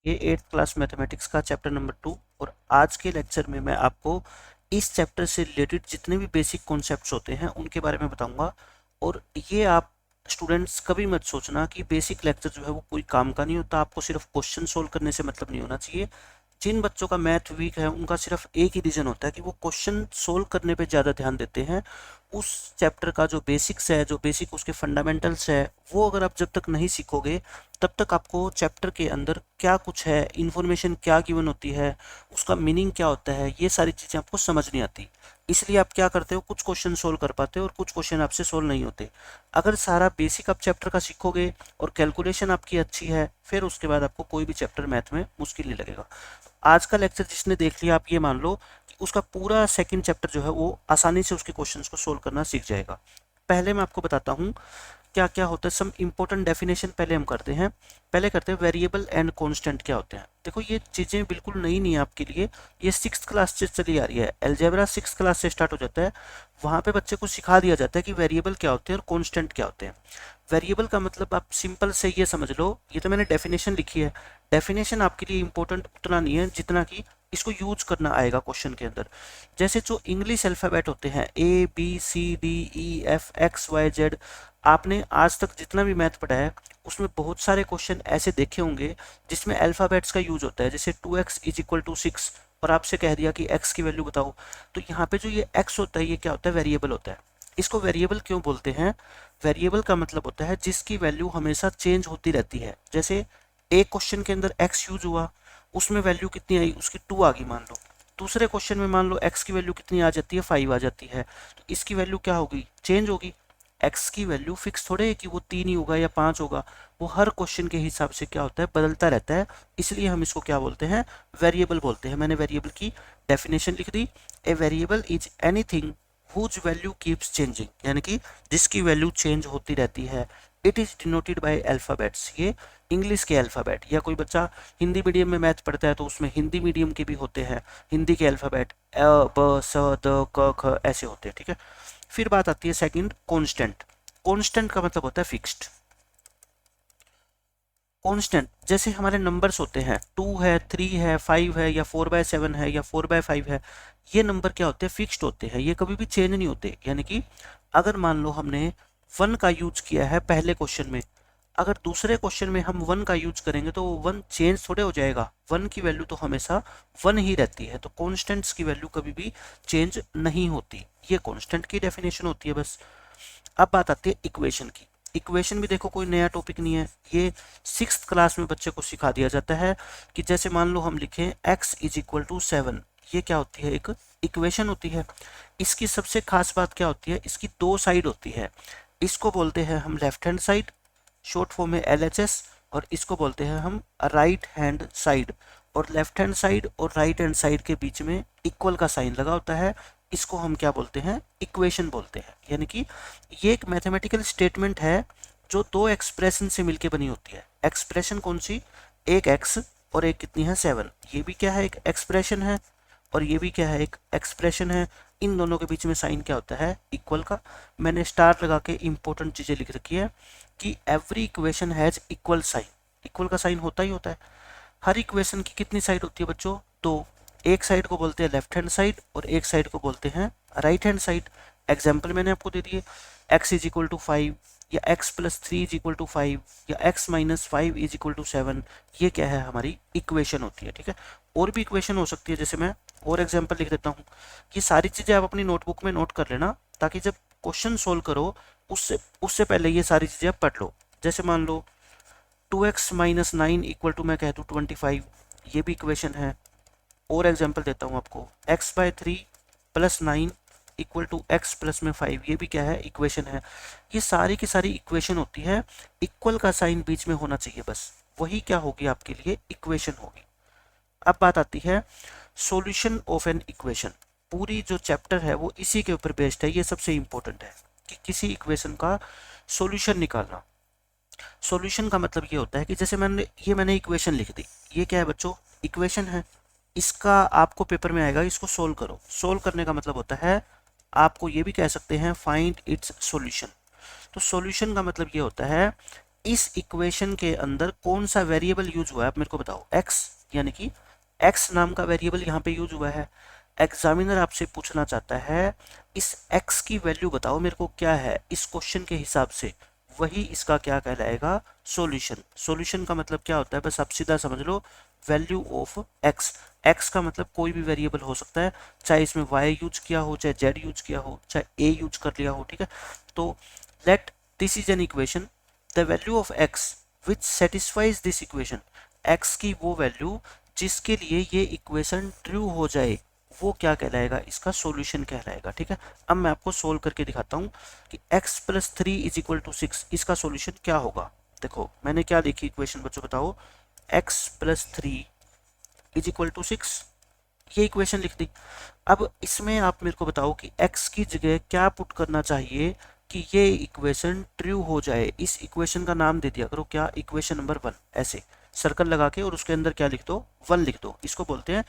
ये 8th class mathematics का chapter number 2। और आज के लेक्चर में मैं आपको इस चैप्टर से रिलेटेड जितने भी बेसिक कॉन्सेप्ट्स होते हैं उनके बारे में बताऊंगा। और ये आप स्टूडेंट्स कभी मत सोचना कि बेसिक लेक्चर जो है वो कोई काम का नहीं होता, आपको सिर्फ क्वेश्चन सोल्व करने से मतलब नहीं होना चाहिए। जिन बच्चों का मैथ वीक है उनका सिर्फ एक ही रीज़न होता है कि वो क्वेश्चन सोल्व करने पे ज़्यादा ध्यान देते हैं। उस चैप्टर का जो बेसिक्स है, जो बेसिक उसके फंडामेंटल्स है, वो अगर आप जब तक नहीं सीखोगे तब तक आपको चैप्टर के अंदर क्या कुछ है, इन्फॉर्मेशन क्या गिवन होती है, उसका मीनिंग क्या होता है, ये सारी चीज़ें आपको समझ नहीं आती। इसलिए आप क्या करते हो, कुछ क्वेश्चन सोल्व कर पाते हो और कुछ क्वेश्चन आपसे सोल्व नहीं होते। अगर सारा बेसिक आप चैप्टर का सीखोगे और कैलकुलेशन आपकी अच्छी है, फिर उसके बाद आपको कोई भी चैप्टर मैथ में मुश्किल नहीं लगेगा। आज का लेक्चर जिसने देख लिया, आप ये मान लो कि उसका पूरा सेकंड चैप्टर जो है वो आसानी से उसके क्वेश्चंस को सोल्व करना सीख जाएगा। पहले मैं आपको बताता हूँ क्या क्या होता है। सम इंपॉर्टेंट डेफिनेशन पहले हम करते हैं। पहले करते हैं वेरिएबल एंड कांस्टेंट क्या होते हैं। देखो ये चीज़ें बिल्कुल नई नहीं है आपके लिए, ये 6th क्लास से चली आ रही है। अलजेब्रा 6th क्लास से स्टार्ट हो जाता है। वहाँ पे बच्चे को सिखा दिया जाता है कि वेरिएबल क्या होते हैं और कांस्टेंट क्या होते हैं। वेरिएबल का मतलब आप सिंपल से ये समझ लो, ये तो मैंने डेफिनेशन लिखी है। डेफिनेशन आपके लिए इंपॉर्टेंट उतना नहीं है जितना कि इसको यूज करना आएगा क्वेश्चन के अंदर। जैसे जो इंग्लिश अल्फ़ाबेट होते हैं ABCDEFXYZ, आपने आज तक जितना भी मैथ पढ़ा है उसमें बहुत सारे क्वेश्चन ऐसे देखे होंगे जिसमें अल्फ़ाबेट्स का यूज होता है। जैसे 2x इज इक्वल टू 6 और आपसे कह दिया कि x की वैल्यू बताओ, तो यहाँ पे जो ये x होता है ये क्या होता है, वेरिएबल होता है। इसको वेरिएबल क्यों बोलते हैं? वेरिएबल का मतलब होता है जिसकी वैल्यू हमेशा चेंज होती रहती है। जैसे एक क्वेश्चन के अंदर x यूज हुआ, उसमें वैल्यू कितनी आई, उसकी 2 आ गई मान लो। दूसरे क्वेश्चन में मान लो x की वैल्यू कितनी आ जाती है, 5 आ जाती है, तो इसकी वैल्यू क्या होगी, चेंज होगी। x की वैल्यू फिक्स थोड़े है कि वो 3 ही होगा या 5 होगा, वो हर क्वेश्चन के हिसाब से क्या होता है, बदलता रहता है। इसलिए हम इसको क्या बोलते हैं, वेरिएबल बोलते हैं। मैंने वेरिएबल की डेफिनेशन लिख दी। A variable is anything whose value keeps changing, यानी कि जिसकी वैल्यू चेंज होती रहती है। It is denoted by alphabets, ये इंग्लिश के अल्फ़ाबेट। या कोई बच्चा हिंदी मीडियम में मैथ पढ़ता है तो उसमें हिंदी मीडियम के भी होते हैं, हिंदी के अल्फ़ाबेट अ ब स द क ख ऐसे होते हैं, ठीक है। फिर बात आती है सेकंड, कांस्टेंट। कांस्टेंट का मतलब होता है फिक्स्ड। कांस्टेंट जैसे हमारे नंबर्स होते हैं, 2 है, 3 है, 5 है, या 4/7 है, या 4/5 है, ये नंबर क्या होते हैं, फिक्स्ड होते हैं, ये कभी भी चेंज नहीं होते। यानी कि अगर मान लो हमने 1 का यूज किया है पहले क्वेश्चन में, अगर दूसरे क्वेश्चन में हम 1 का यूज करेंगे तो 1 चेंज थोड़े हो जाएगा, 1 की वैल्यू तो हमेशा 1 ही रहती है। तो कॉन्स्टेंट्स की वैल्यू कभी भी चेंज नहीं होती। ये कॉन्स्टेंट की डेफिनेशन होती है बस। अब बात आती है इक्वेशन की। इक्वेशन भी देखो कोई नया टॉपिक नहीं है, ये 6th क्लास में बच्चे को सिखा दिया जाता है कि जैसे मान लो हम लिखें x इज इक्वल टू 7, ये क्या होती है, एक इक्वेशन होती है। इसकी सबसे खास बात क्या होती है, इसकी 2 साइड होती है। इसको बोलते हैं हम left hand side, short form में LHS, और इसको बोलते हैं हम राइट हैंड साइड। और लेफ्ट हैंड साइड और राइट हैंड साइड के बीच में इक्वल का साइन लगा होता है, इसको हम क्या बोलते हैं, इक्वेशन बोलते हैं। यानी कि ये एक मैथमेटिकल स्टेटमेंट है जो 2 एक्सप्रेशन से मिलके बनी होती है। एक्सप्रेशन कौन सी, एक x और एक कितनी है, 7। ये भी क्या है, एक एक्सप्रेशन है, और ये भी क्या है, एक एक्सप्रेशन है। इन दोनों के बीच में साइन क्या होता है, इक्वल का। मैंने स्टार लगा के इंपॉर्टेंट चीजें लिख रखी है कि every equation has equal sign. Equal का साइन होता ही होता है। हर इक्वेशन की कितनी साइड होती है बच्चों, दो। एक साइड को बोलते हैं लेफ्ट हैंड साइड और एक साइड को बोलते हैं राइट हैंड साइड। एग्जाम्पल मैंने आपको दे दिए, x इज इक्वल टू 5, या x plus 3 is equal to 5, या x minus 5 is equal to 7। ये क्या है, हमारी इक्वेशन होती है, ठीक है। और भी इक्वेशन हो सकती है, जैसे मैं और एग्जाम्पल लिख देता हूँ। ये सारी चीज़ें आप अपनी नोटबुक में नोट कर लेना, ताकि जब क्वेश्चन सोल्व करो उससे उससे पहले ये सारी चीज़ें आप पढ़ लो। जैसे मान लो 2x माइनस 9 इक्वल टू, मैं कह दूँ 25, ये भी इक्वेशन है। और एग्जाम्पल देता हूँ आपको, x/3 plus 9 equal to x plus में 5, ये भी क्या है, इक्वेशन है। ये सारी की सारी इक्वेशन होती है, इक्वल का साइन बीच में होना चाहिए, बस वही क्या होगी आपके लिए, इक्वेशन होगी। अब बात आती है सॉल्यूशन ऑफ एन इक्वेशन। पूरी जो चैप्टर है वो इसी के ऊपर बेस्ड है, ये सबसे इंपॉर्टेंट है कि किसी इक्वेशन का सॉल्यूशन निकालना। सॉल्यूशन का मतलब ये होता है कि जैसे मैंने इक्वेशन लिख दी, ये क्या है बच्चों, इक्वेशन है। इसका आपको पेपर में आएगा, इसको सोल्व करो। सोल्व करने का मतलब होता है, आपको ये भी कह सकते हैं फाइंड इट्स सॉल्यूशन। तो सॉल्यूशन का मतलब ये होता है इस इक्वेशन के अंदर कौन सा वेरिएबल यूज हुआ है आप मेरे को बताओ। x, यानी कि x नाम का वेरिएबल यहाँ पे यूज हुआ है। एग्जामिनर आपसे पूछना चाहता है इस x की वैल्यू बताओ मेरे को क्या है इस क्वेश्चन के हिसाब से, वही इसका क्या कहलाएगा, सॉल्यूशन। सॉल्यूशन का मतलब क्या होता है, बस आप सीधा समझ लो, वैल्यू ऑफ x। x का मतलब कोई भी वेरिएबल हो सकता है, चाहे इसमें y यूज किया हो, चाहे z यूज किया हो, चाहे a यूज कर लिया हो, ठीक है। तो let this is an equation, the value of x which satisfies this equation. x की वो वैल्यू जिसके लिए ये इक्वेशन ट्रू हो जाए, वो क्या कहलाएगा, इसका सॉल्यूशन कहलाएगा, ठीक है। अब मैं आपको सोल्व करके दिखाता हूँ कि x plus 3 is equal to 6, इसका सॉल्यूशन क्या होगा। देखो मैंने क्या लिखी इक्वेशन बच्चों बताओ, x plus 3 is equal to 6, ये इक्वेशन लिख दी। अब इसमें आप मेरे को बताओ कि x की जगह क्या पुट करना चाहिए कि ये इक्वेशन ट्रू हो जाए। इस इक्वेशन का नाम दे दिया करो क्या, इक्वेशन नंबर 1, ऐसे सर्कल लगा के, और उसके अंदर क्या लिख दो, 1 लिख दो। इसको बोलते हैं,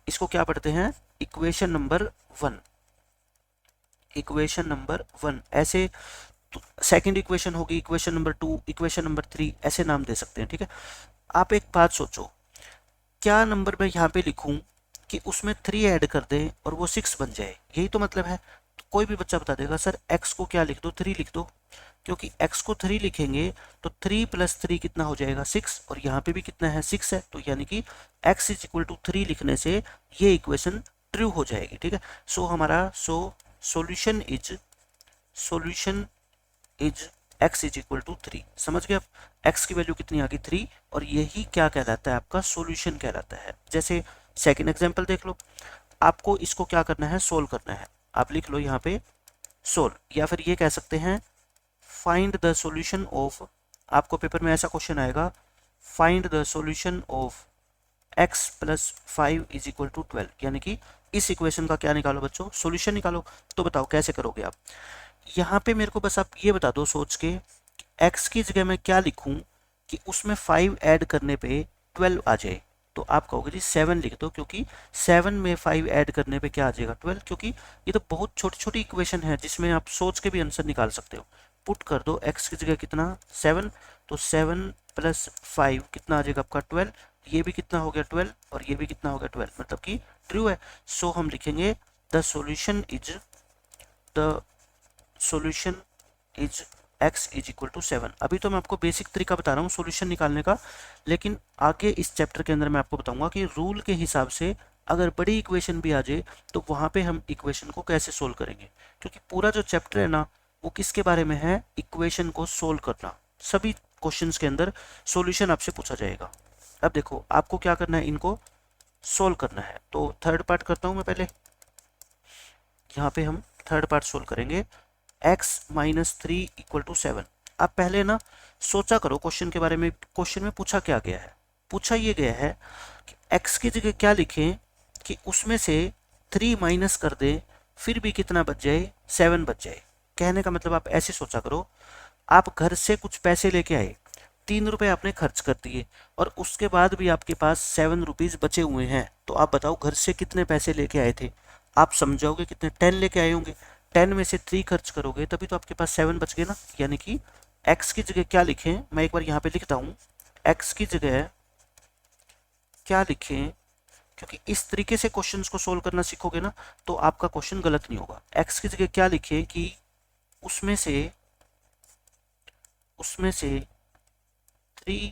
इसको क्या पढ़ते हैं, इक्वेशन नंबर 1, इक्वेशन नंबर 1 ऐसे। सेकंड इक्वेशन होगी इक्वेशन नंबर 2, इक्वेशन नंबर 3, ऐसे नाम दे सकते हैं, ठीक है। आप एक बात सोचो, क्या नंबर मैं यहाँ पे लिखूं कि उसमें 3 ऐड कर दें और वो 6 बन जाए, यही तो मतलब है। तो कोई भी बच्चा बता देगा सर x को क्या लिख दो, 3 लिख दो, क्योंकि x को 3 लिखेंगे तो 3 प्लस 3 कितना हो जाएगा 6, और यहाँ पे भी कितना है 6 है, तो यानी कि x इज इक्वल टू 3 लिखने से ये इक्वेशन ट्रू हो जाएगी, ठीक है। सो हमारा solution is x is equal to 3, समझ गए आप। x की वैल्यू कितनी आ गई 3, और यही क्या कहलाता है, आपका सॉल्यूशन कहलाता है। जैसे सेकंड एग्जांपल देख लो, आपको इसको क्या करना है, सोल्व करना है। आप लिख लो यहाँ पे सोल्व, या फिर ये कह सकते हैं फाइंड द सॉल्यूशन ऑफ, आपको पेपर में ऐसा क्वेश्चन आएगा, find the solution of x plus 5 is equal to 12, यानी कि इस इक्वेशन का क्या निकालो बच्चों, सॉल्यूशन निकालो। तो बताओ कैसे करोगे आप। यहाँ पे मेरे को बस आप ये बता दो सोच के, x की जगह मैं क्या लिखूं कि उसमें 5 ऐड करने पे 12 आ जाए। तो आप कहोगे जी 7 लिख दो, क्योंकि 7 में 5 ऐड करने पे क्या आ जाएगा 12, क्योंकि ये तो बहुत छोटी छोटी इक्वेशन है जिसमें आप सोच के भी आंसर निकाल सकते हो। पुट कर दो x की जगह कितना 7, तो 7 प्लस 5 कितना आ जाएगा आपका 12, ये भी कितना हो गया 12, और ये भी कितना हो गया 12, मतलब कि ट्रू है। सो हम लिखेंगे the solution is x is equal to 7। अभी तो मैं आपको बेसिक तरीका बता रहा हूँ सॉल्यूशन निकालने का, लेकिन आगे इस चैप्टर के अंदर मैं आपको बताऊंगा कि रूल के हिसाब से अगर बड़ी इक्वेशन भी आ जाए तो वहां पे हम इक्वेशन को कैसे सोल्व करेंगे, क्योंकि पूरा जो चैप्टर है ना वो किसके बारे में है, इक्वेशन को सोल्व करना। सभी क्वेश्चंस के अंदर सॉल्यूशन आपसे पूछा जाएगा। अब देखो आपको क्या करना है, इनको सोल्व करना है। तो थर्ड पार्ट करता हूं मैं पहले, यहाँ पे हम थर्ड पार्ट सोल्व करेंगे, x माइनस 3 इक्वल टू 7। अब पहले ना सोचा करो क्वेश्चन के बारे में, क्वेश्चन में पूछा क्या गया है, पूछा ये गया है कि x की जगह क्या लिखें कि उसमें से 3 माइनस कर दें फिर भी कितना बच जाए, 7 बच जाए। कहने का मतलब आप ऐसे सोचा करो, आप घर से कुछ पैसे लेके आए, 3 रुपए आपने खर्च कर दिए, और उसके बाद भी आपके पास 7 रुपीज बचे हुए हैं। तो आप बताओ घर से कितने पैसे लेके आए थे, आप समझाओगे कितने, 10 लेके आए होंगे, 10 में से 3 खर्च करोगे तभी तो आपके पास 7 बच गए ना। यानी कि x की जगह क्या लिखें, मैं एक बार यहाँ पे लिखता हूँ, x की जगह क्या लिखें, क्योंकि इस तरीके से क्वेश्चंस को सोल्व करना सीखोगे ना तो आपका क्वेश्चन गलत नहीं होगा। x की जगह क्या लिखें कि उसमें से 3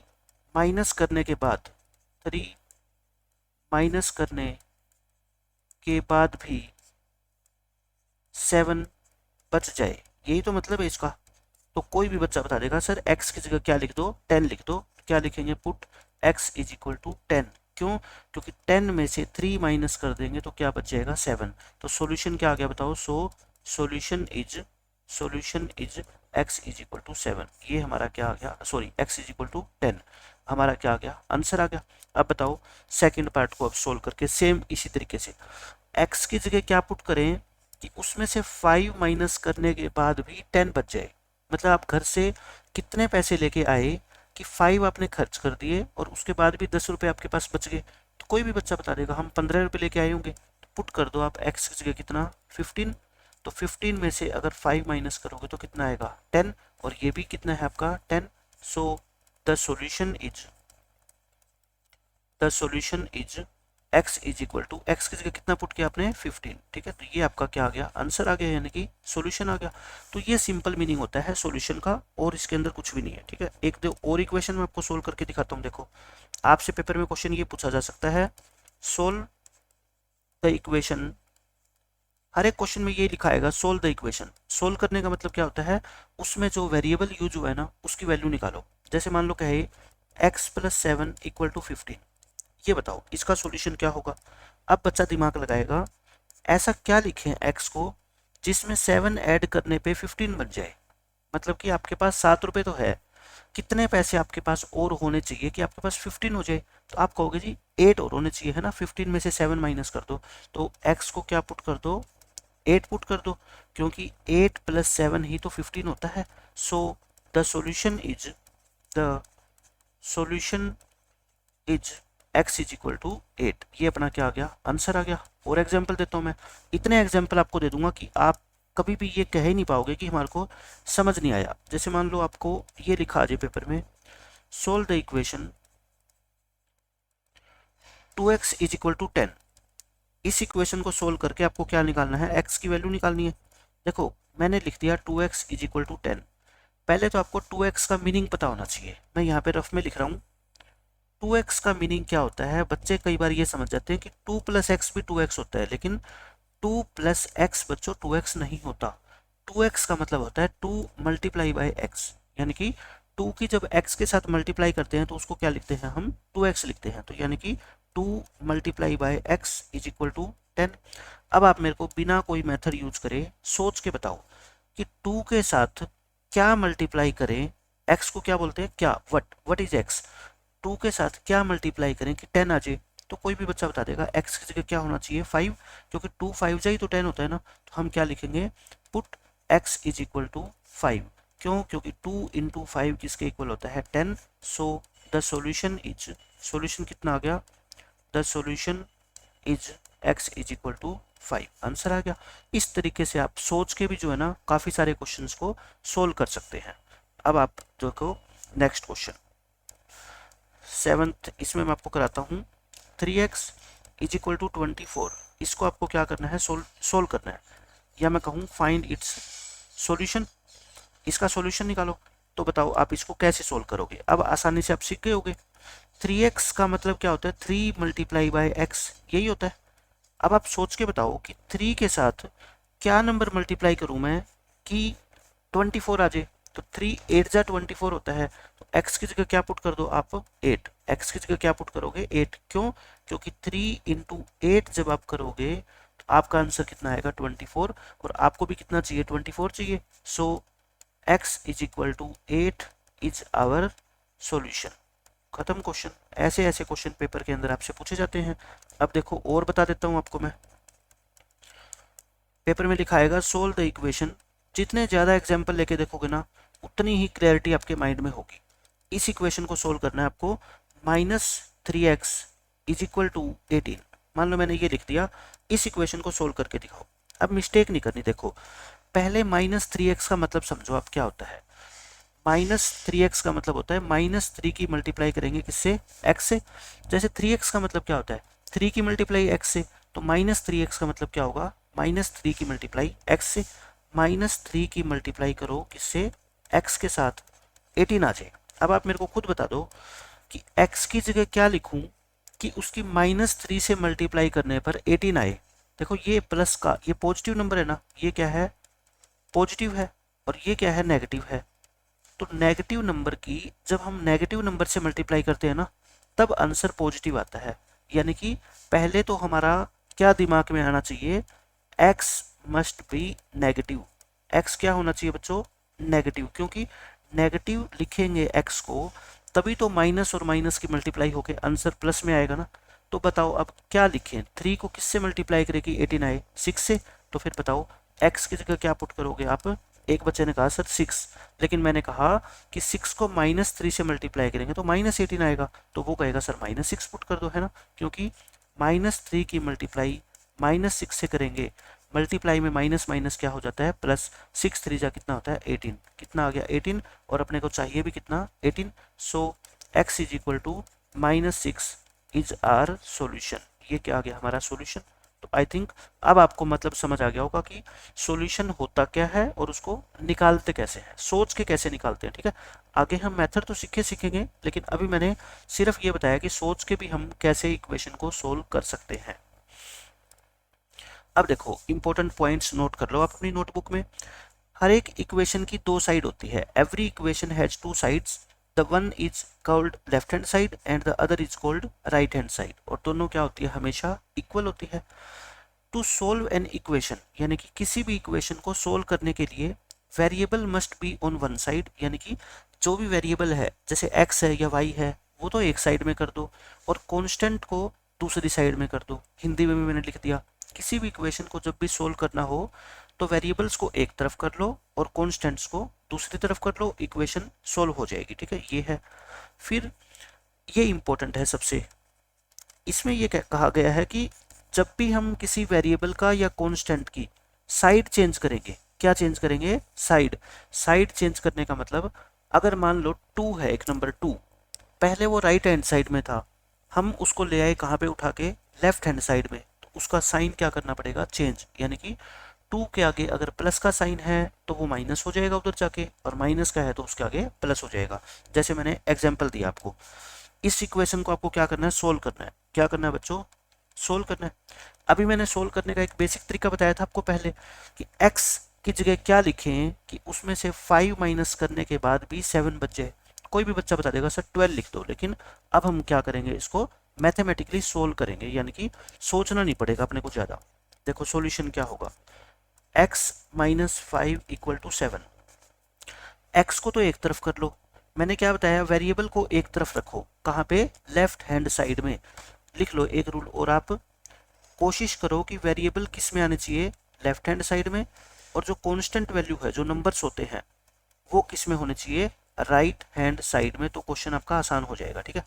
माइनस करने के बाद, 3 माइनस करने के बाद भी 7 बच जाए, यही तो मतलब है इसका। तो कोई भी बच्चा बता देगा सर x की जगह क्या लिख दो, 10 लिख दो। क्या लिखेंगे, put x is equal to 10। क्यों, क्योंकि 10 में से 3 माइनस कर देंगे तो क्या बच जाएगा 7। तो सॉल्यूशन क्या आ गया बताओ, solution is x is equal to 7। ये हमारा क्या आ गया, sorry x is equal to 10, हमारा क्या आ गया, आंसर आ गया। अब बताओ सेकंड पार्ट को अब सोल्व करके सेम इसी तरीके से x की जगह क्या पुट करें कि उसमें से 5 माइनस करने के बाद भी 10 बच जाए। मतलब आप घर से कितने पैसे लेके आए कि 5 आपने खर्च कर दिए और उसके बाद भी 10 रुपए आपके पास बच गए। तो कोई भी बच्चा बता देगा हम 15 रुपए लेके आए होंगे। तो पुट कर दो आप x की जगह कितना 15, तो 15 में से अगर 5 माइनस करोगे तो कितना आएगा 10, और ये भी कितना है आपका 10। So the solution is x is equal to, x की जगह कितना पुट किया आपने 15, ठीक है। तो ये आपका क्या आ गया, आंसर आ गया, यानी कि सॉल्यूशन आ गया। तो ये सिंपल मीनिंग होता है सॉल्यूशन का, और इसके अंदर कुछ भी नहीं है, ठीक है। एक दो और इक्वेशन मैं आपको सोल्व करके दिखाता हूँ। देखो आपसे पेपर में क्वेश्चन ये पूछा जा सकता है, सोल्व द इक्वेशन, हर एक क्वेश्चन में ये लिखा आएगा सोल्व द इक्वेशन। सोल्व करने का मतलब क्या होता है, उसमें जो वेरिएबल यूज हुआ है ना उसकी वैल्यू निकालो। जैसे मान लो कहे x + 7 = 15, ये बताओ इसका सॉल्यूशन क्या होगा। अब बच्चा दिमाग लगाएगा, ऐसा क्या लिखें x को जिसमें 7 ऐड करने पे 15 बन जाए। मतलब कि आपके पास 7 रुपये तो है, कितने पैसे आपके पास और होने चाहिए कि आपके पास 15 हो जाए। तो आप कहोगे जी 8 और होने चाहिए, है ना। 15 में से 7 माइनस कर दो, तो x को क्या पुट कर दो, 8 पुट कर दो, क्योंकि 8 + 7 ही तो 15 होता है। So the solution is x is equal to 8। ये अपना क्या आ गया, आंसर आ गया। और एग्जाम्पल देता हूँ मैं, इतने एग्जाम्पल आपको दे दूंगा कि आप कभी भी ये कह ही नहीं पाओगे कि हमारे को समझ नहीं आया। जैसे मान लो आपको ये लिखा आ जाए पेपर में, solve the equation 2x is equal to 10। इस इक्वेशन को सोल्व करके आपको क्या निकालना है, x की वैल्यू निकालनी है। देखो मैंने लिख दिया 2x इज इक्वल टू 10। पहले तो आपको 2x का मीनिंग पता होना चाहिए। मैं यहाँ पे रफ में लिख रहा हूँ, 2x का मीनिंग क्या होता है। बच्चे कई बार ये समझ जाते हैं कि 2 + x भी 2x होता है, लेकिन 2 + x बच्चों 2x नहीं होता। 2x का मतलब होता है 2 × x, यानी कि 2 की जब x के साथ मल्टीप्लाई करते हैं तो उसको क्या लिखते हैं हम, 2x लिखते हैं। तो यानी कि 2 × x इज इक्वल टू 10। अब आप मेरे को बिना कोई मेथड यूज करे सोच के बताओ कि 2 के साथ क्या मल्टीप्लाई करें, x को क्या बोलते हैं, क्या, वट इज x, 2 के साथ क्या मल्टीप्लाई करें कि 10 आ जाए। तो कोई भी बच्चा बता देगा x की जगह क्या होना चाहिए 5, क्योंकि 2 5 जाए तो 10 होता है ना। तो हम क्या लिखेंगे, put x is equal to 5। क्यों, क्योंकि 2 × 5 किसके इक्वल होता है 10। सो द सॉल्यूशन कितना आ गया, the solution is x is equal to 5, answer आ गया। इस तरीके से आप सोच के भी जो है ना काफी सारे क्वेश्चंस को सोल्व कर सकते हैं। अब आप देखो नेक्स्ट क्वेश्चन 7th, इसमें मैं आपको कराता हूँ 3x इज इक्वल टू 24। इसको आपको क्या करना है, सोल्व करना है, या मैं कहूँ फाइंड इट्स सॉल्यूशन, इसका सॉल्यूशन निकालो। तो बताओ आप इसको कैसे सोल्व करोगे। अब आसानी से आप सीख गए होगे, 3x का मतलब क्या होता है, 3 × x, यही होता है। अब आप सोच के बताओ कि 3 के साथ क्या नंबर मल्टीप्लाई करूं मैं कि 24 आ जाए। तो 3 8 जा 24 होता है। तो x की जगह क्या पुट कर दो आप, 8। x की जगह क्या पुट करोगे 8, क्यों, क्योंकि 3 × 8 जब आप करोगे तो आपका आंसर कितना आएगा 24, और आपको भी कितना चाहिए 24 चाहिए। So x is equal to 8 is our solution. खत्म क्वेश्चन। ऐसे ऐसे क्वेश्चन पेपर के अंदर आपसे पूछे जाते हैं। अब देखो और बता देता हूं आपको मैं, पेपर में लिखा आएगा सोल्व द इक्वेशन। जितने ज्यादा एग्जाम्पल लेके देखोगे ना उतनी ही क्लैरिटी आपके माइंड में होगी। इस इक्वेशन को सोल्व करना है आपको, -3x इज इक्वल टू 18। मान लो मैंने ये लिख दिया, इस इक्वेशन को सोल्व करके दिखाओ। अब मिस्टेक नहीं करनी, देखो पहले -3x का मतलब समझो आप क्या होता है। -3x का मतलब होता है -3 की मल्टीप्लाई करेंगे किससे, x से। जैसे 3x का मतलब क्या होता है, 3 की मल्टीप्लाई x से, तो -3x का मतलब क्या होगा, -3 की मल्टीप्लाई x से। -3 की मल्टीप्लाई करो किससे, x के साथ, 18 आ जाए। अब आप मेरे को खुद बता दो कि x की जगह क्या लिखूं कि उसकी -3 से मल्टीप्लाई करने पर 18 आए। देखो ये प्लस का, ये पॉजिटिव नंबर है ना, ये क्या है पॉजिटिव है, और ये क्या है नेगेटिव है। तो नेगेटिव नंबर की जब हम नेगेटिव नंबर से मल्टीप्लाई करते हैं ना तब आंसर पॉजिटिव आता है। यानी कि पहले तो हमारा क्या दिमाग में आना चाहिए, x must be negative. x क्या होना चाहिए बच्चों, नेगेटिव, क्योंकि नेगेटिव लिखेंगे x को तभी तो माइनस और माइनस की मल्टीप्लाई होकर आंसर प्लस में आएगा ना। तो बताओ अब क्या लिखें, 3 को किससे मल्टीप्लाई करेगी 18 आए, 6 से। तो फिर बताओ x की जगह क्या पुट करोगे आप। एक बच्चे ने कहा सर 6, लेकिन मैंने कहा कि 6 को -3 से मल्टीप्लाई करेंगे तो -18 आएगा। तो वो कहेगा सर -6 पुट कर दो, है ना, क्योंकि -3 की मल्टीप्लाई -6 से करेंगे, मल्टीप्लाई में माइनस माइनस क्या हो जाता है प्लस, 6 3 जा कितना होता है 18, कितना आ गया 18, और अपने को चाहिए भी कितना 18। So x is equal to -6 is our solution. ये क्या आ गया हमारा सॉल्यूशन। तो आई थिंक अब आपको मतलब समझ आ गया होगा कि सॉल्यूशन होता क्या है और उसको निकालते कैसे हैं, सोच के कैसे निकालते हैं। ठीक है, आगे हम मेथड तो सीखेंगे, लेकिन अभी मैंने सिर्फ ये बताया कि सोच के भी हम कैसे इक्वेशन को सोल्व कर सकते हैं। अब देखो इंपॉर्टेंट पॉइंट्स नोट कर लो आप अपनी नोटबुक में। हर एक इक्वेशन की दो साइड होती है। Every equation has two sides, the one is called left hand side and the other is called right hand side, और दोनों क्या होती है हमेशा इक्वल होती है। टू सोल्व एन इक्वेशन, यानी कि किसी भी इक्वेशन को सोल्व करने के लिए variable must be on one side, यानी कि जो भी वेरिएबल है जैसे x है या y है वो तो एक साइड में कर दो, और कांस्टेंट को दूसरी साइड में कर दो। हिंदी में भी मैंने लिख दिया, किसी भी इक्वेशन को जब भी सोल्व करना हो तो वेरिएबल्स को एक तरफ कर लो और कांस्टेंट्स को दूसरी तरफ कर लो, इक्वेशन सोल्व हो जाएगी। ठीक है, ये है। फिर ये इंपॉर्टेंट है सबसे, इसमें ये कहा गया है कि जब भी हम किसी वेरिएबल का या कांस्टेंट की साइड चेंज करेंगे, क्या चेंज करेंगे साइड। साइड चेंज करने का मतलब अगर मान लो 2 है, एक नंबर 2 पहले वो राइट हैंड साइड में था, हम उसको ले आए कहाँ पे उठा के लेफ्ट हैंड साइड में, तो उसका साइन क्या करना पड़ेगा चेंज, यानी कि 2 के आगे अगर प्लस का साइन है तो वो माइनस हो जाएगा उधर जाके, और माइनस का है तो उसके आगे प्लस हो जाएगा। जैसे मैंने एग्जाम्पल दिया आपको, इस इक्वेशन को आपको क्या करना है सोल्व करना है। क्या करना है बच्चों सोल्व करना है। अभी मैंने सोल्व करने का एक बेसिक तरीका बताया था आपको पहले कि x की जगह क्या लिखें कि उसमें से 5 माइनस करने के बाद भी 7 बच जाए। कोई भी बच्चा बता देगा सर 12 लिख दो, लेकिन अब हम क्या करेंगे इसको मैथमेटिकली सोल्व करेंगे, यानी कि सोचना नहीं पड़ेगा अपने को ज़्यादा। देखो सॉल्यूशन क्या होगा, x minus 5 equal to 7। x को तो एक तरफ कर लो, मैंने क्या बताया वेरिएबल को एक तरफ रखो, कहाँ पे लेफ्ट हैंड साइड में। लिख लो एक रूल, और आप कोशिश करो कि वेरिएबल किस में आने चाहिए लेफ्ट हैंड साइड में, और जो कांस्टेंट वैल्यू है जो नंबर्स होते हैं वो किस में होने चाहिए राइट हैंड साइड में, तो क्वेश्चन आपका आसान हो जाएगा। ठीक है,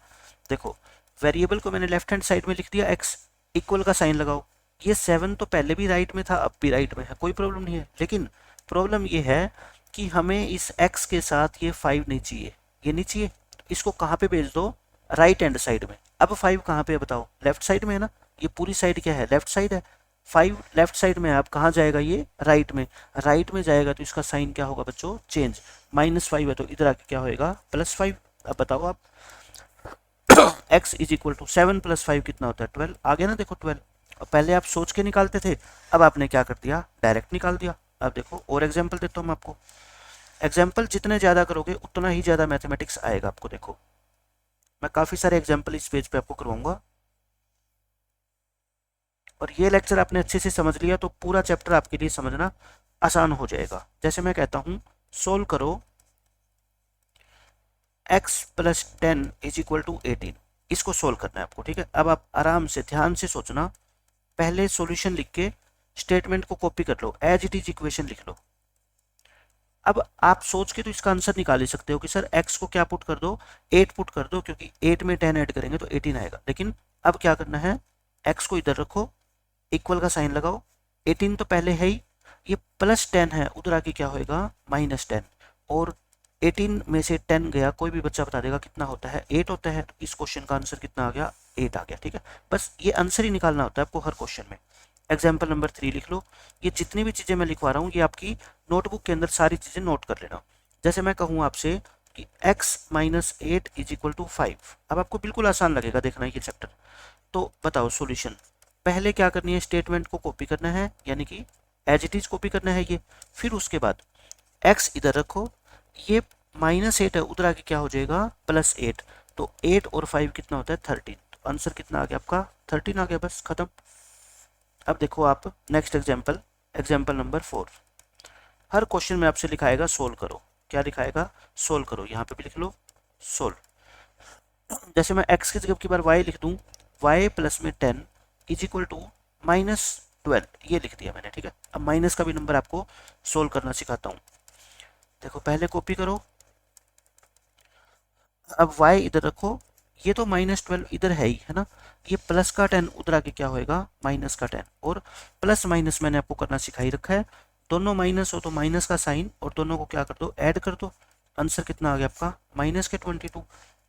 देखो वेरिएबल को मैंने लेफ्ट हैंड साइड में लिख दिया, x इक्वल का साइन लगाओ। ये 7 तो पहले भी राइट में था अब भी राइट में है, कोई प्रॉब्लम नहीं है, लेकिन प्रॉब्लम ये है कि हमें इस x के साथ ये 5 नहीं चाहिए, ये नहीं चाहिए, इसको कहाँ पे भेज दो राइट हैंड साइड में। अब 5 कहाँ पे है बताओ लेफ्ट साइड में है ना, ये पूरी साइड क्या है लेफ्ट साइड है, 5 लेफ्ट साइड में है, अब कहाँ जाएगा ये राइट में। राइट में जाएगा तो इसका साइन क्या होगा बच्चों चेंज, -5 है तो इधर आके क्या होएगा +5। अब बताओ आप x इज इक्वल टू 7 + 5 कितना होता है 12, आ गया ना देखो 12। और पहले आप सोच के निकालते थे, अब आपने क्या कर दिया डायरेक्ट निकाल दिया। अब देखो और एग्जाम्पल देता हूँ आपको, एग्जाम्पल जितने ज़्यादा करोगे उतना ही ज़्यादा मैथमेटिक्स आएगा आपको। देखो मैं काफ़ी सारे एग्जाम्पल इस पेज पे आपको करवाऊंगा, और ये लेक्चर आपने अच्छे से समझ लिया तो पूरा चैप्टर आपके लिए समझना आसान हो जाएगा। जैसे मैं कहता हूँ सोल्व करो x + 10 इज इक्वल टू 18, इसको सोल्व करना है आपको। ठीक है, अब आप आराम से ध्यान से सोचना, पहले सॉल्यूशन लिख के स्टेटमेंट को कॉपी कर लो, एज इट इज इक्वेशन लिख लो। अब आप सोच के तो इसका आंसर निकाल ही सकते हो कि सर x को क्या पुट कर दो 8 पुट कर दो, क्योंकि 8 में 10 ऐड करेंगे तो 18 आएगा। लेकिन अब क्या करना है x को इधर रखो, इक्वल का साइन लगाओ, 18 तो पहले है ही, ये +10 है उधर आके क्या होएगा -10, और 18 में से 10 गया, कोई भी बच्चा बता देगा कितना होता है 8 होता है, तो इस क्वेश्चन का आंसर कितना आ गया 8 आ गया। ठीक है, बस ये आंसर ही निकालना होता है आपको हर क्वेश्चन में। एग्जाम्पल नंबर 3 लिख लो, ये जितनी भी चीज़ें मैं लिखवा रहा हूँ ये आपकी नोटबुक के अंदर सारी चीज़ें नोट कर लेना। जैसे मैं कहूँ आपसे कि x - 8 इज इक्वल टू 5, अब आपको बिल्कुल आसान लगेगा देखना ये चैप्टर। तो बताओ सॉल्यूशन, पहले क्या करनी है स्टेटमेंट को कॉपी करना है, यानी कि एज इट इज कॉपी करना है ये। फिर उसके बाद x इधर रखो, ये -8 है उधर आके क्या हो जाएगा +8, तो 8 और 5 कितना होता है 13, तो आंसर कितना आ गया आपका 13 आ गया, बस खत्म। अब देखो आप नेक्स्ट एग्जाम्पल, एग्जाम्पल नंबर 4। हर क्वेश्चन में आपसे लिखाएगा सोल्व करो, क्या लिखाएगा सोल्व करो, यहाँ पे भी लिख लो सोल्व। जैसे मैं x की जगह की बार y लिख दूँ, y + में 10 इज इक्वल टू -12, ये लिख दिया मैंने। ठीक है, अब माइनस का भी नंबर आपको सोल्व करना सिखाता हूँ। देखो पहले कॉपी करो, अब y इधर रखो, ये तो -12 इधर है ही है ना, ये प्लस का 10 उधर आके क्या होएगा माइनस का 10, और प्लस माइनस मैंने आपको करना सिखाई रखा है, दोनों माइनस हो तो माइनस का साइन और दोनों को क्या कर दो ऐड कर दो, आंसर कितना आ गया आपका -22।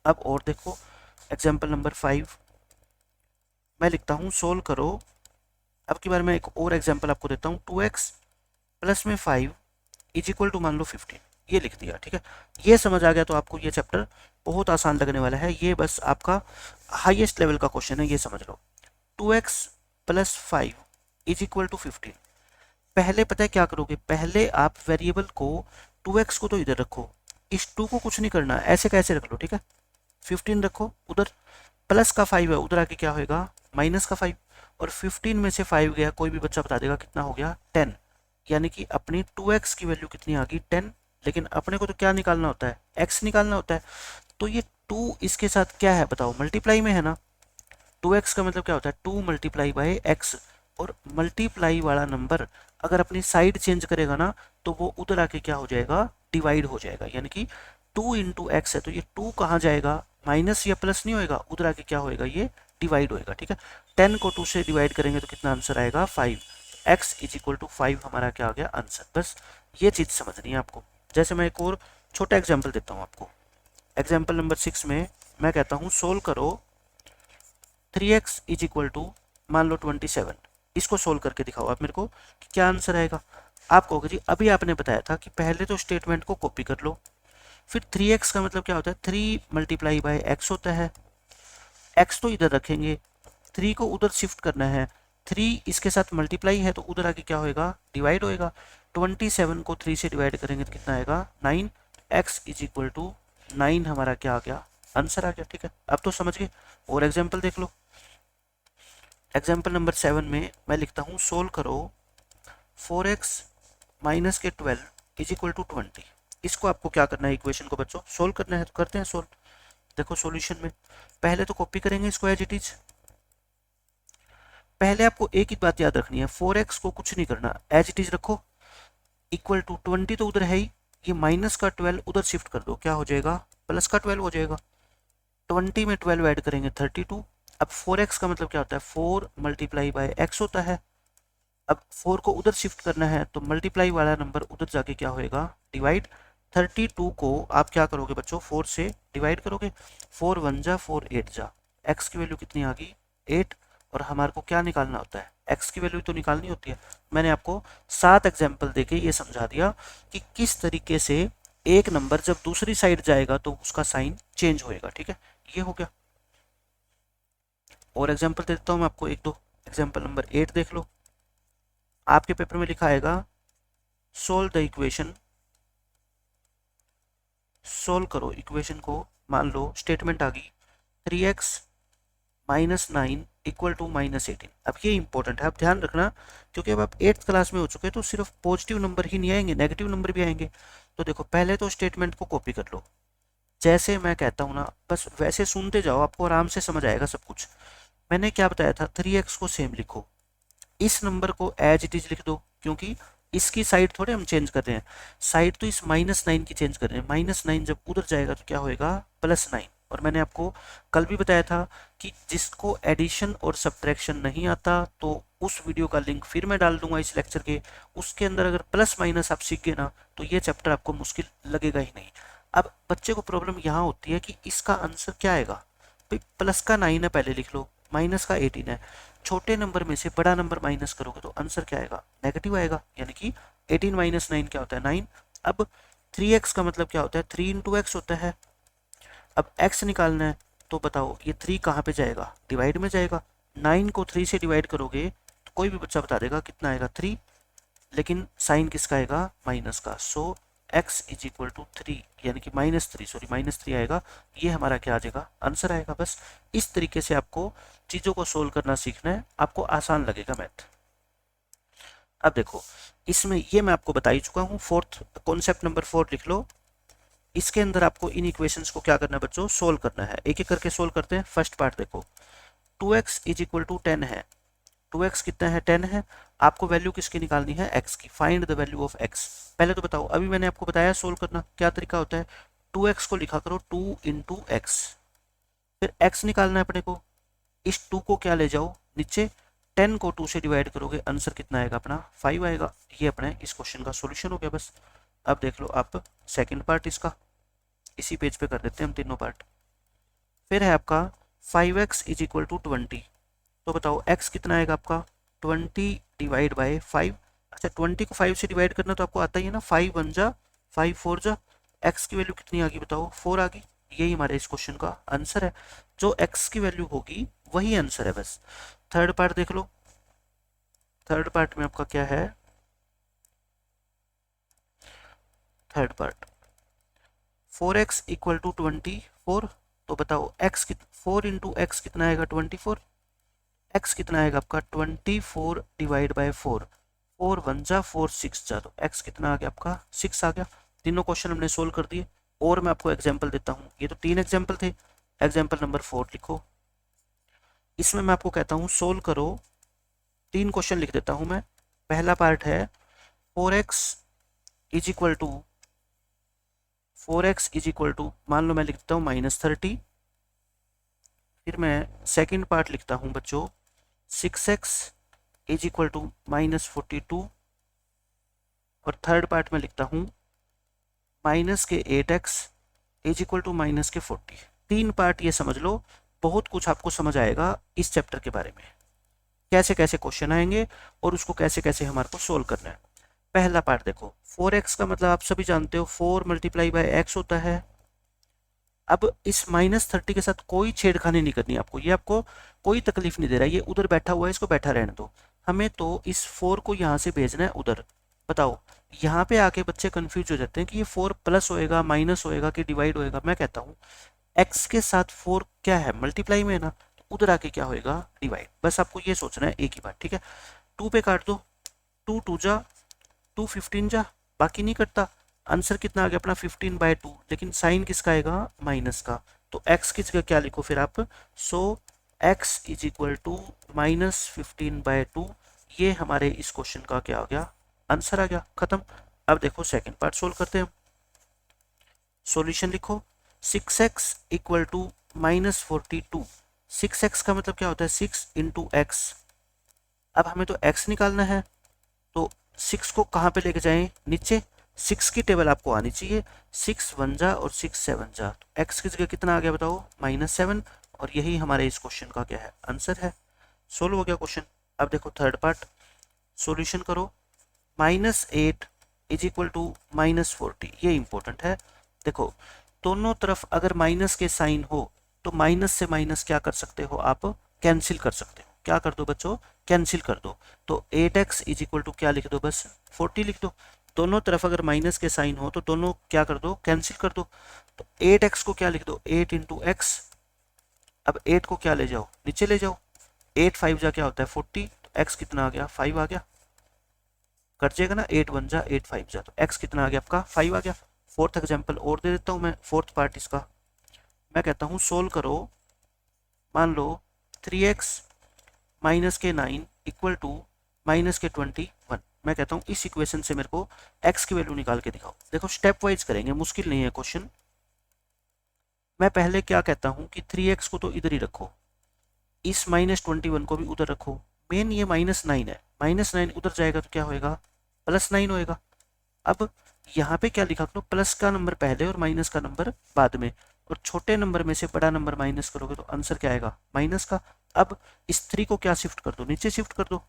अब और देखो एग्जाम्पल नंबर 5 मैं लिखता हूँ सोल्व करो। अब की बार मैं एक और एग्जाम्पल आपको देता हूँ, 2x प्लस में 5 इज इक्वल टू मान लो 15, ये लिख दिया, ठीक है। ये समझ आ गया तो आपको ये चैप्टर बहुत आसान लगने वाला है, ये बस आपका हाईएस्ट लेवल का क्वेश्चन है, ये समझ लो। 2x plus 5 is equal to 15, पहले पता है क्या करोगे, पहले आप वेरिएबल को 2x को तो इधर रखो, इस 2 को कुछ नहीं करना, ऐसे कैसे रख लो, ठीक है। 15 रखो उधर, प्लस का 5 है उधर आके क्या होएगा माइनस का 5, और 15 में से 5 गया, कोई भी बच्चा बता देगा कितना हो गया 10, यानी कि अपनी 2x की वैल्यू कितनी आ गई 10। लेकिन अपने को तो क्या निकालना होता है, x निकालना होता है, तो ये 2 इसके साथ क्या है बताओ, मल्टीप्लाई में है ना। 2x का मतलब क्या होता है 2 मल्टीप्लाई बाय x, और मल्टीप्लाई वाला नंबर अगर अपनी साइड चेंज करेगा ना तो वो उधर आके क्या हो जाएगा डिवाइड हो जाएगा, यानी कि 2 इंटू एक्स है तो ये 2 कहाँ जाएगा, माइनस या प्लस नहीं होएगा, उधर आके क्या होएगा ये डिवाइड होएगा, ठीक है। 10 को 2 से डिवाइड करेंगे तो कितना आंसर आएगा 5, x इज इक्वल टू 5 हमारा क्या आ गया आंसर। बस ये चीज़ समझनी है आपको। जैसे मैं एक और छोटा एग्जाम्पल देता हूँ आपको, एग्जाम्पल नंबर 6 में मैं कहता हूँ सोल्व करो 3x इज इक्वल टू मान लो 27, इसको सोल्व करके दिखाओ आप मेरे को कि क्या आंसर आएगा। आप कहोगे जी अभी आपने बताया था कि पहले तो स्टेटमेंट को कॉपी कर लो, फिर 3x का मतलब क्या होता है 3 मल्टीप्लाई बाय x होता है, x तो इधर रखेंगे, 3 को उधर शिफ्ट करना है, 3 इसके साथ मल्टीप्लाई है तो उधर आके क्या होएगा डिवाइड होएगा, 27 को 3 से डिवाइड करेंगे तो कितना आएगा 9, x इज इक्वल टू 9 हमारा क्या आ गया आंसर आ गया, ठीक है। अब तो समझ गए। और एग्जाम्पल देख लो, एग्जाम्पल नंबर 7 में मैं लिखता हूँ सोल्व करो 4x माइनस के 12 इज इक्वल टू 20। इसको आपको क्या करना है, इक्वेशन को बच्चों सोल्व करना है, तो करते हैं सोल्व। देखो सॉल्यूशन में पहले तो कॉपी करेंगे इसको एज इट इज, पहले आपको एक ही बात याद रखनी है 4x को कुछ नहीं करना, एज इट इज रखो, इक्वल टू 20 तो उधर है ही, ये माइनस का 12 उधर शिफ्ट कर दो, क्या हो जाएगा प्लस का 12 हो जाएगा, 20 में 12 ऐड करेंगे 32। अब 4x का मतलब क्या होता है 4 मल्टीप्लाई बाय x होता है, अब 4 को उधर शिफ्ट करना है तो मल्टीप्लाई वाला नंबर उधर जाके क्या होएगा डिवाइड, 32 को आप क्या करोगे बच्चों 4 से डिवाइड करोगे, 4 1 जा 4 8 जा, x की वैल्यू कितनी आ गई 8, और हमारे को क्या निकालना होता है x की वैल्यू तो निकालनी होती है। मैंने आपको 7 एग्जाम्पल देके ये समझा दिया कि किस तरीके से एक नंबर जब दूसरी साइड जाएगा तो उसका साइन चेंज होएगा, ठीक है। ये हो गया। और एग्जाम्पल देता हूँ मैं आपको एक दो, एग्जाम्पल नंबर 8 देख लो, आपके पेपर में लिखा आएगा सोल्व द इक्वेशन, सोल्व करो इक्वेशन को, मान लो स्टेटमेंट आ गई 3x माइनस 9 इक्वल टू -18। अब ये इंपॉर्टेंट है, आप ध्यान रखना, क्योंकि अब आप 8th क्लास में हो चुके हैं तो सिर्फ पॉजिटिव नंबर ही नहीं आएंगे, नेगेटिव नंबर भी आएंगे। तो देखो पहले तो स्टेटमेंट को कॉपी कर लो, जैसे मैं कहता हूँ ना बस वैसे सुनते जाओ, आपको आराम से समझ आएगा सब कुछ। मैंने क्या बताया था 3x को सेम लिखो, इस नंबर को एज इट इज लिख दो, क्योंकि इसकी साइड थोड़े हम चेंज कर रहे हैं, साइड तो इस -9 की चेंज कर रहे हैं, -9 जब उधर जाएगा तो क्या होएगा +9। और मैंने आपको कल भी बताया था कि जिसको एडिशन और सब्ट्रैक्शन नहीं आता तो उस वीडियो का लिंक फिर मैं डाल दूंगा इस लेक्चर के, उसके अंदर अगर प्लस माइनस आप सीख गए ना तो ये चैप्टर आपको मुश्किल लगेगा ही नहीं। अब बच्चे को प्रॉब्लम यहाँ होती है कि इसका आंसर क्या आएगा, भाई प्लस का 9 है पहले लिख लो, माइनस का 18 है, छोटे नंबर में से बड़ा नंबर माइनस करोगे तो आंसर क्या आएगा नेगेटिव आएगा, यानी कि 18 माइनस 9 क्या होता है 9। अब 3x का मतलब क्या होता है 3 इंटू एक्स होता है, अब x निकालना है तो बताओ ये 3 कहाँ पे जाएगा डिवाइड में जाएगा, 9 को 3 से डिवाइड करोगे तो कोई भी बच्चा बता देगा कितना आएगा 3, लेकिन साइन किसका आएगा माइनस का, सो x इज इक्वल टू 3 यानी कि -3 आएगा, ये हमारा क्या आ जाएगा आंसर आएगा। बस इस तरीके से आपको चीज़ों को सोल्व करना सीखना है, आपको आसान लगेगा मैथ। अब देखो इसमें ये मैं आपको बता ही चुका हूँ, फोर्थ कॉन्सेप्ट नंबर 4 लिख लो, इसके अंदर आपको इन इक्वेशंस को क्या करना है बच्चों सोल्व करना है, एक एक करके सोल्व करते हैं। फर्स्ट पार्ट देखो 2x इज इक्वल टू 10 है, 2x कितना है 10 है, आपको वैल्यू किसकी निकालनी है x की, find the value of x। पहले तो बताओ अभी मैंने आपको बताया सोल्व करना क्या तरीका होता है, 2x को लिखा करो 2 इंटू एक्स, फिर x निकालना है अपने को, इस 2 को क्या ले जाओ नीचे, 10 को 2 से डिवाइड करोगे, आंसर कितना आएगा अपना 5 आएगा। ये अपने इस क्वेश्चन का सॉल्यूशन हो गया बस। अब देख लो आप सेकंड पार्ट इसका, इसी पेज पे कर देते हैं हम तीनों पार्ट। फिर है आपका 5x इज इक्वल टू 20, तो बताओ x कितना आएगा आपका 20 डिवाइड बाय 5। अच्छा 20 को 5 से डिवाइड करना तो आपको आता ही है ना, 5 1 जा 5 4 जा, x की वैल्यू कितनी आ गई बताओ 4 आ गई। यही हमारे इस क्वेश्चन का आंसर है, जो x की वैल्यू होगी वही आंसर है बस। थर्ड पार्ट देख लो, थर्ड पार्ट में आपका क्या है, third part 4x equal to 24, तो बताओ x कित 4 इंटू एक्स कितना आएगा 24, x कितना आएगा आपका 24 डिवाइड बाय 4, 4 1 जा 4 6 जा, तो x कितना आ गया आपका 6 आ गया। तीनों क्वेश्चन हमने सोल्व कर दिए। और मैं आपको एग्जांपल देता हूँ, ये तो 3 एग्जांपल थे, एग्जांपल नंबर 4 लिखो। इसमें मैं आपको कहता हूँ सोल्व करो, 3 क्वेश्चन लिख देता हूँ मैं। पहला पार्ट है 4x is equal to 4x is equal to, मान लो मैं लिखता हूँ -30। फिर मैं सेकंड पार्ट लिखता हूँ बच्चों 6x इज इक्वल टू -42, और थर्ड पार्ट में लिखता हूँ -8x is equal to -40। 3 part ये समझ लो, बहुत कुछ आपको समझ आएगा इस चैप्टर के बारे में, कैसे कैसे क्वेश्चन आएंगे और उसको कैसे कैसे हमारे को सोल्व करना है। पहला पार्ट देखो, 4x का मतलब आप सभी जानते हो 4 मल्टीप्लाई बाय x होता है। अब इस -30 के साथ कोई छेड़खानी नहीं करनी आपको, ये आपको कोई तकलीफ नहीं दे रहा है, ये उधर बैठा हुआ है, इसको बैठा रहने दो। हमें तो इस 4 को यहाँ से भेजना है उधर। बताओ, यहाँ पे आके बच्चे कंफ्यूज हो जाते हैं कि ये 4 प्लस होएगा माइनस होएगा कि डिवाइड होएगा। मैं कहता हूँ x के साथ 4 क्या है, मल्टीप्लाई में है ना, तो उधर आके क्या होएगा डिवाइड। बस आपको ये सोचना है एक ही बात, ठीक है। 2 पे काट दो, 2 2 जा 2 15 जा, बाकी नहीं कटता। आंसर कितना आ गया अपना 15/2, लेकिन साइन किसका आएगा माइनस का, तो x की जगह क्या लिखो फिर आप, सो x इज इक्वल टू -15/2। ये हमारे इस क्वेश्चन का क्या आ गया, आंसर आ गया, खत्म। अब देखो सेकंड पार्ट सोल्व करते हैं। सॉल्यूशन लिखो, 6x इक्वल टू -42। 6x का मतलब क्या होता है 6 इंटू एक्स। अब हमें तो x निकालना है, तो 6 को कहाँ पे लेके जाएं, नीचे। 6 की टेबल आपको आनी चाहिए, 6 1 जा और 6 7 जा, तो x की जगह कितना आ गया बताओ -7, और यही हमारे इस क्वेश्चन का क्या है, आंसर है। सोल्व हो गया क्वेश्चन। अब देखो थर्ड पार्ट, सॉल्यूशन करो, -8 इज इक्वल टू -40, ये इंपॉर्टेंट है। देखो दोनों तरफ अगर माइनस के साइन हो तो माइनस से माइनस क्या कर सकते हो आप, कैंसिल कर सकते हो। क्या कर दो बच्चों, कैंसिल कर दो। तो 8x इज इक्वल टू क्या लिख दो, बस 40 लिख दो। दोनों तरफ अगर माइनस के साइन हो तो दोनों क्या कर दो, कैंसिल कर दो। तो 8x को क्या लिख दो, 8 इंटू एक्स। अब 8 को क्या ले जाओ, नीचे ले जाओ, 8 5 जा क्या होता है 40, तो x कितना आ गया 5 आ गया, कट जाएगा ना, 8 1 जा 8 5 जा, तो x कितना आ गया आपका 5 आ गया। फोर्थ एग्जाम्पल और दे देता हूँ मैं, फोर्थ पार्ट इसका मैं कहता हूँ सोल्व करो। मान लो 3x -9 इक्वल टू -21। मैं कहता हूँ इस इक्वेशन से मेरे को x की वैल्यू निकाल के दिखाओ। देखो स्टेप वाइज करेंगे, मुश्किल नहीं है क्वेश्चन। मैं पहले क्या कहता हूँ कि 3x को तो इधर ही रखो, इस -21 को भी उधर रखो। मेन ये -9 है, -9 उधर जाएगा तो क्या होएगा, +9 होएगा। अब यहाँ पे क्या लिखा करो, प्लस का नंबर पहले और माइनस का नंबर बाद में, और छोटे नंबर में से बड़ा नंबर माइनस करोगे तो आंसर क्या आएगा, माइनस का। अब इस 3 को क्या शिफ्ट कर दो, नीचे शिफ्ट कर दो।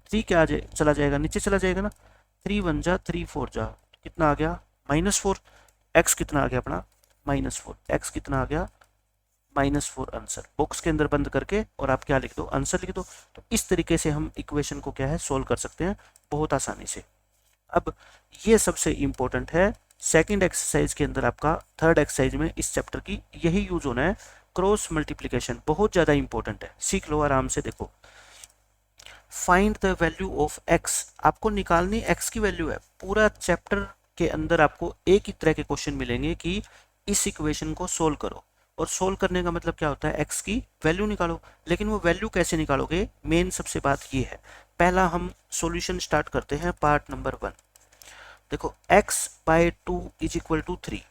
3 क्या चला जाएगा, नीचे चला जाएगा ना। 3 1 जा 3 4 जा, कितना आ गया -4। एक्स कितना आ गया अपना -4, एक्स कितना आ गया -4। आंसर बॉक्स के अंदर बंद करके और आप क्या लिख दो, आंसर लिख दो। तो इस तरीके से हम इक्वेशन को क्या है सोल्व कर सकते हैं बहुत आसानी से। अब ये सबसे इंपॉर्टेंट है, सेकंड एक्सरसाइज के अंदर आपका थर्ड एक्सरसाइज में इस चैप्टर की यही यूज होना है, क्रॉस मल्टीप्लिकेशन बहुत ज्यादा इंपॉर्टेंट है, सीख लो आराम से। देखो find the value of x, आपको निकालनी x की वैल्यू है। पूरा चैप्टर के अंदर आपको एक ही तरह के क्वेश्चन मिलेंगे कि इस इक्वेशन को सोल्व करो, और सोल्व करने का मतलब क्या होता है, x की वैल्यू निकालो। लेकिन वो वैल्यू कैसे निकालोगे, मेन सबसे बात ये है। पहला हम सॉल्यूशन स्टार्ट करते हैं पार्ट नंबर 1। देखो x/2 इज इक्वल टू 3।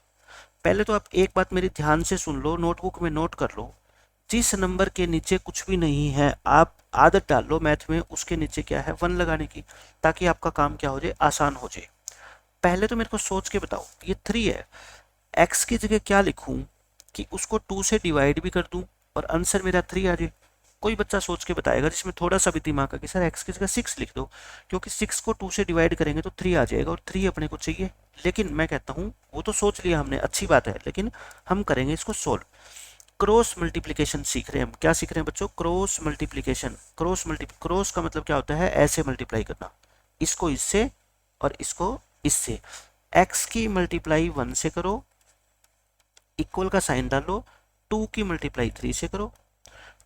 पहले तो आप एक बात मेरी ध्यान से सुन लो, नोटबुक में नोट कर लो। जिस नंबर के नीचे कुछ भी नहीं है, आप आदत डाल लो मैथ में उसके नीचे क्या है 1 लगाने की, ताकि आपका काम क्या हो जाए, आसान हो जाए। पहले तो मेरे को सोच के बताओ, ये 3 है, x की जगह क्या लिखूं कि उसको 2 से डिवाइड भी कर दूं और आंसर मेरा 3 आ जाए। कोई बच्चा सोच के बताएगा जिसमें थोड़ा सा भी दिमाग है कि सर x की जगह 6 लिख दो, क्योंकि 6 को 2 से डिवाइड करेंगे तो 3 आ जाएगा और 3 अपने को चाहिए। लेकिन मैं कहता हूँ वो तो सोच लिया हमने, अच्छी बात है, लेकिन हम करेंगे इसको सोल्व। क्रॉस मल्टीप्लिकेशन सीख रहे हैं हम। क्या सीख रहे हैं बच्चों? Cross multiplication. क्रॉस का मतलब क्या होता है? ऐसे मल्टीप्लाई करना, इसको इससे और इसको इससे। x की मल्टीप्लाई 1 से करो, इक्वल का साइन डालो, 2 की मल्टीप्लाई 3 से करो।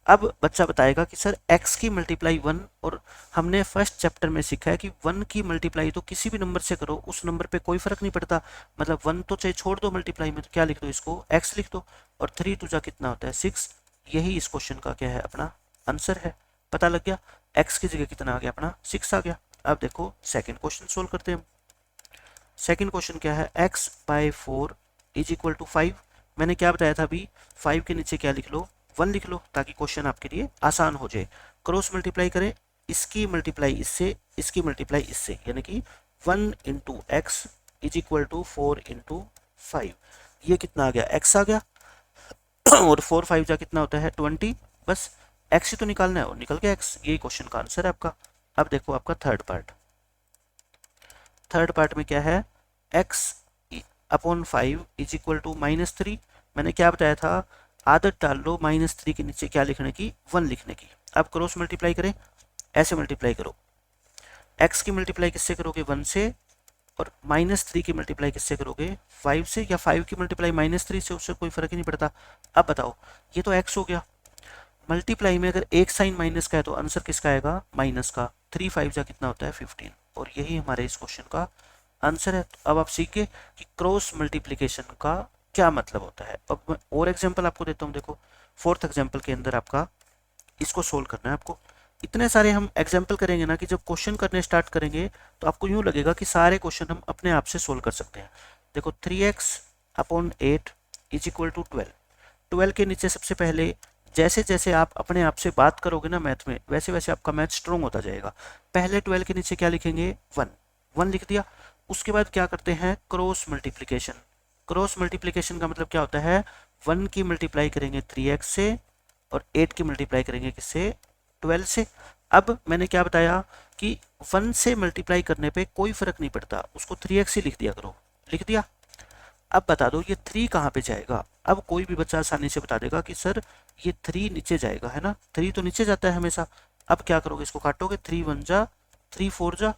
अब बच्चा बताएगा कि सर x की मल्टीप्लाई 1, और हमने फर्स्ट चैप्टर में सीखा है कि 1 की मल्टीप्लाई तो किसी भी नंबर से करो, उस नंबर पे कोई फर्क नहीं पड़ता, मतलब 1 तो चाहे छोड़ दो मल्टीप्लाई में, तो क्या लिख दो, इसको x लिख दो, और 3 टू जा कितना होता है 6। यही इस क्वेश्चन का क्या है, अपना आंसर है। पता लग गया, x की जगह कितना आ गया, अपना 6 आ गया। अब देखो सेकेंड क्वेश्चन सोल्व करते हैं हम। सेकेंड क्वेश्चन क्या है, x/4 इज इक्वल टू 5। मैंने क्या बताया था अभी, 5 के नीचे क्या लिख लो, 1 लिख लो, ताकि क्वेश्चन आपके लिए आसान हो जाए। क्रॉस मल्टीप्लाई करें, इसकी मल्टीप्लाई इससे, इसकी मल्टीप्लाई इससे, यानी कि 1 into x is equal to 4 into 5। ये कितना आ गया, x आ गया, और 4 5 जा कितना होता है 20। बस x ही तो निकालना है और निकल गया x। यही क्वेश्चन का आंसर है आपका। अब देखो आपका थर्ड पार्ट। थर्ड पार्ट में क्या है, x/5 इज इक्वल टू -3। मैंने क्या बताया था, आदत डाल लो -3 के नीचे क्या लिखने की, 1 लिखने की। अब क्रॉस मल्टीप्लाई करें, ऐसे मल्टीप्लाई करो, x की मल्टीप्लाई किससे करोगे, 1 से, और -3 की मल्टीप्लाई किससे करोगे, 5 से, या 5 की मल्टीप्लाई -3 से, उससे कोई फर्क ही नहीं पड़ता। अब बताओ, ये तो x हो गया, मल्टीप्लाई में अगर एक साइन माइनस का है तो आंसर किसका आएगा, माइनस का। 3 5 जा कितना होता है 15, और यही हमारे इस क्वेश्चन का आंसर है। तो अब आप सीख गए कि क्रॉस मल्टीप्लिकेशन का क्या मतलब होता है। अब मैं और एग्जांपल आपको देता हूँ। देखो फोर्थ एग्जांपल के अंदर आपका इसको सोल्व करना है आपको। इतने सारे हम एग्जाम्पल करेंगे ना कि जब क्वेश्चन करने स्टार्ट करेंगे तो आपको यूं लगेगा कि सारे क्वेश्चन हम अपने आप से सोल्व कर सकते हैं। देखो 3x/8 इज इक्वल टू 12। 12 के नीचे सबसे पहले जैसे जैसे आप अपने आप से बात करोगे ना मैथ में, वैसे वैसे आपका मैथ स्ट्रॉन्ग होता जाएगा। पहले 12 के नीचे क्या लिखेंगे, 1। 1 लिख दिया। उसके बाद क्या करते हैं, क्रॉस मल्टीप्लिकेशन। क्रॉस मल्टीप्लिकेशन का मतलब क्या होता है, 1 की मल्टीप्लाई करेंगे 3x से, और 8 की मल्टीप्लाई करेंगे किससे, 12 से। अब मैंने क्या बताया कि 1 से मल्टीप्लाई करने पे कोई फर्क नहीं पड़ता, उसको 3x ही लिख दिया करो। लिख दिया। अब बता दो ये 3 कहाँ पे जाएगा। अब कोई भी बच्चा आसानी से बता देगा कि सर ये 3 नीचे जाएगा, है ना, 3 तो नीचे जाता है हमेशा। अब क्या करोगे, इसको काटोगे, 3 1 जा, 3 4 जा।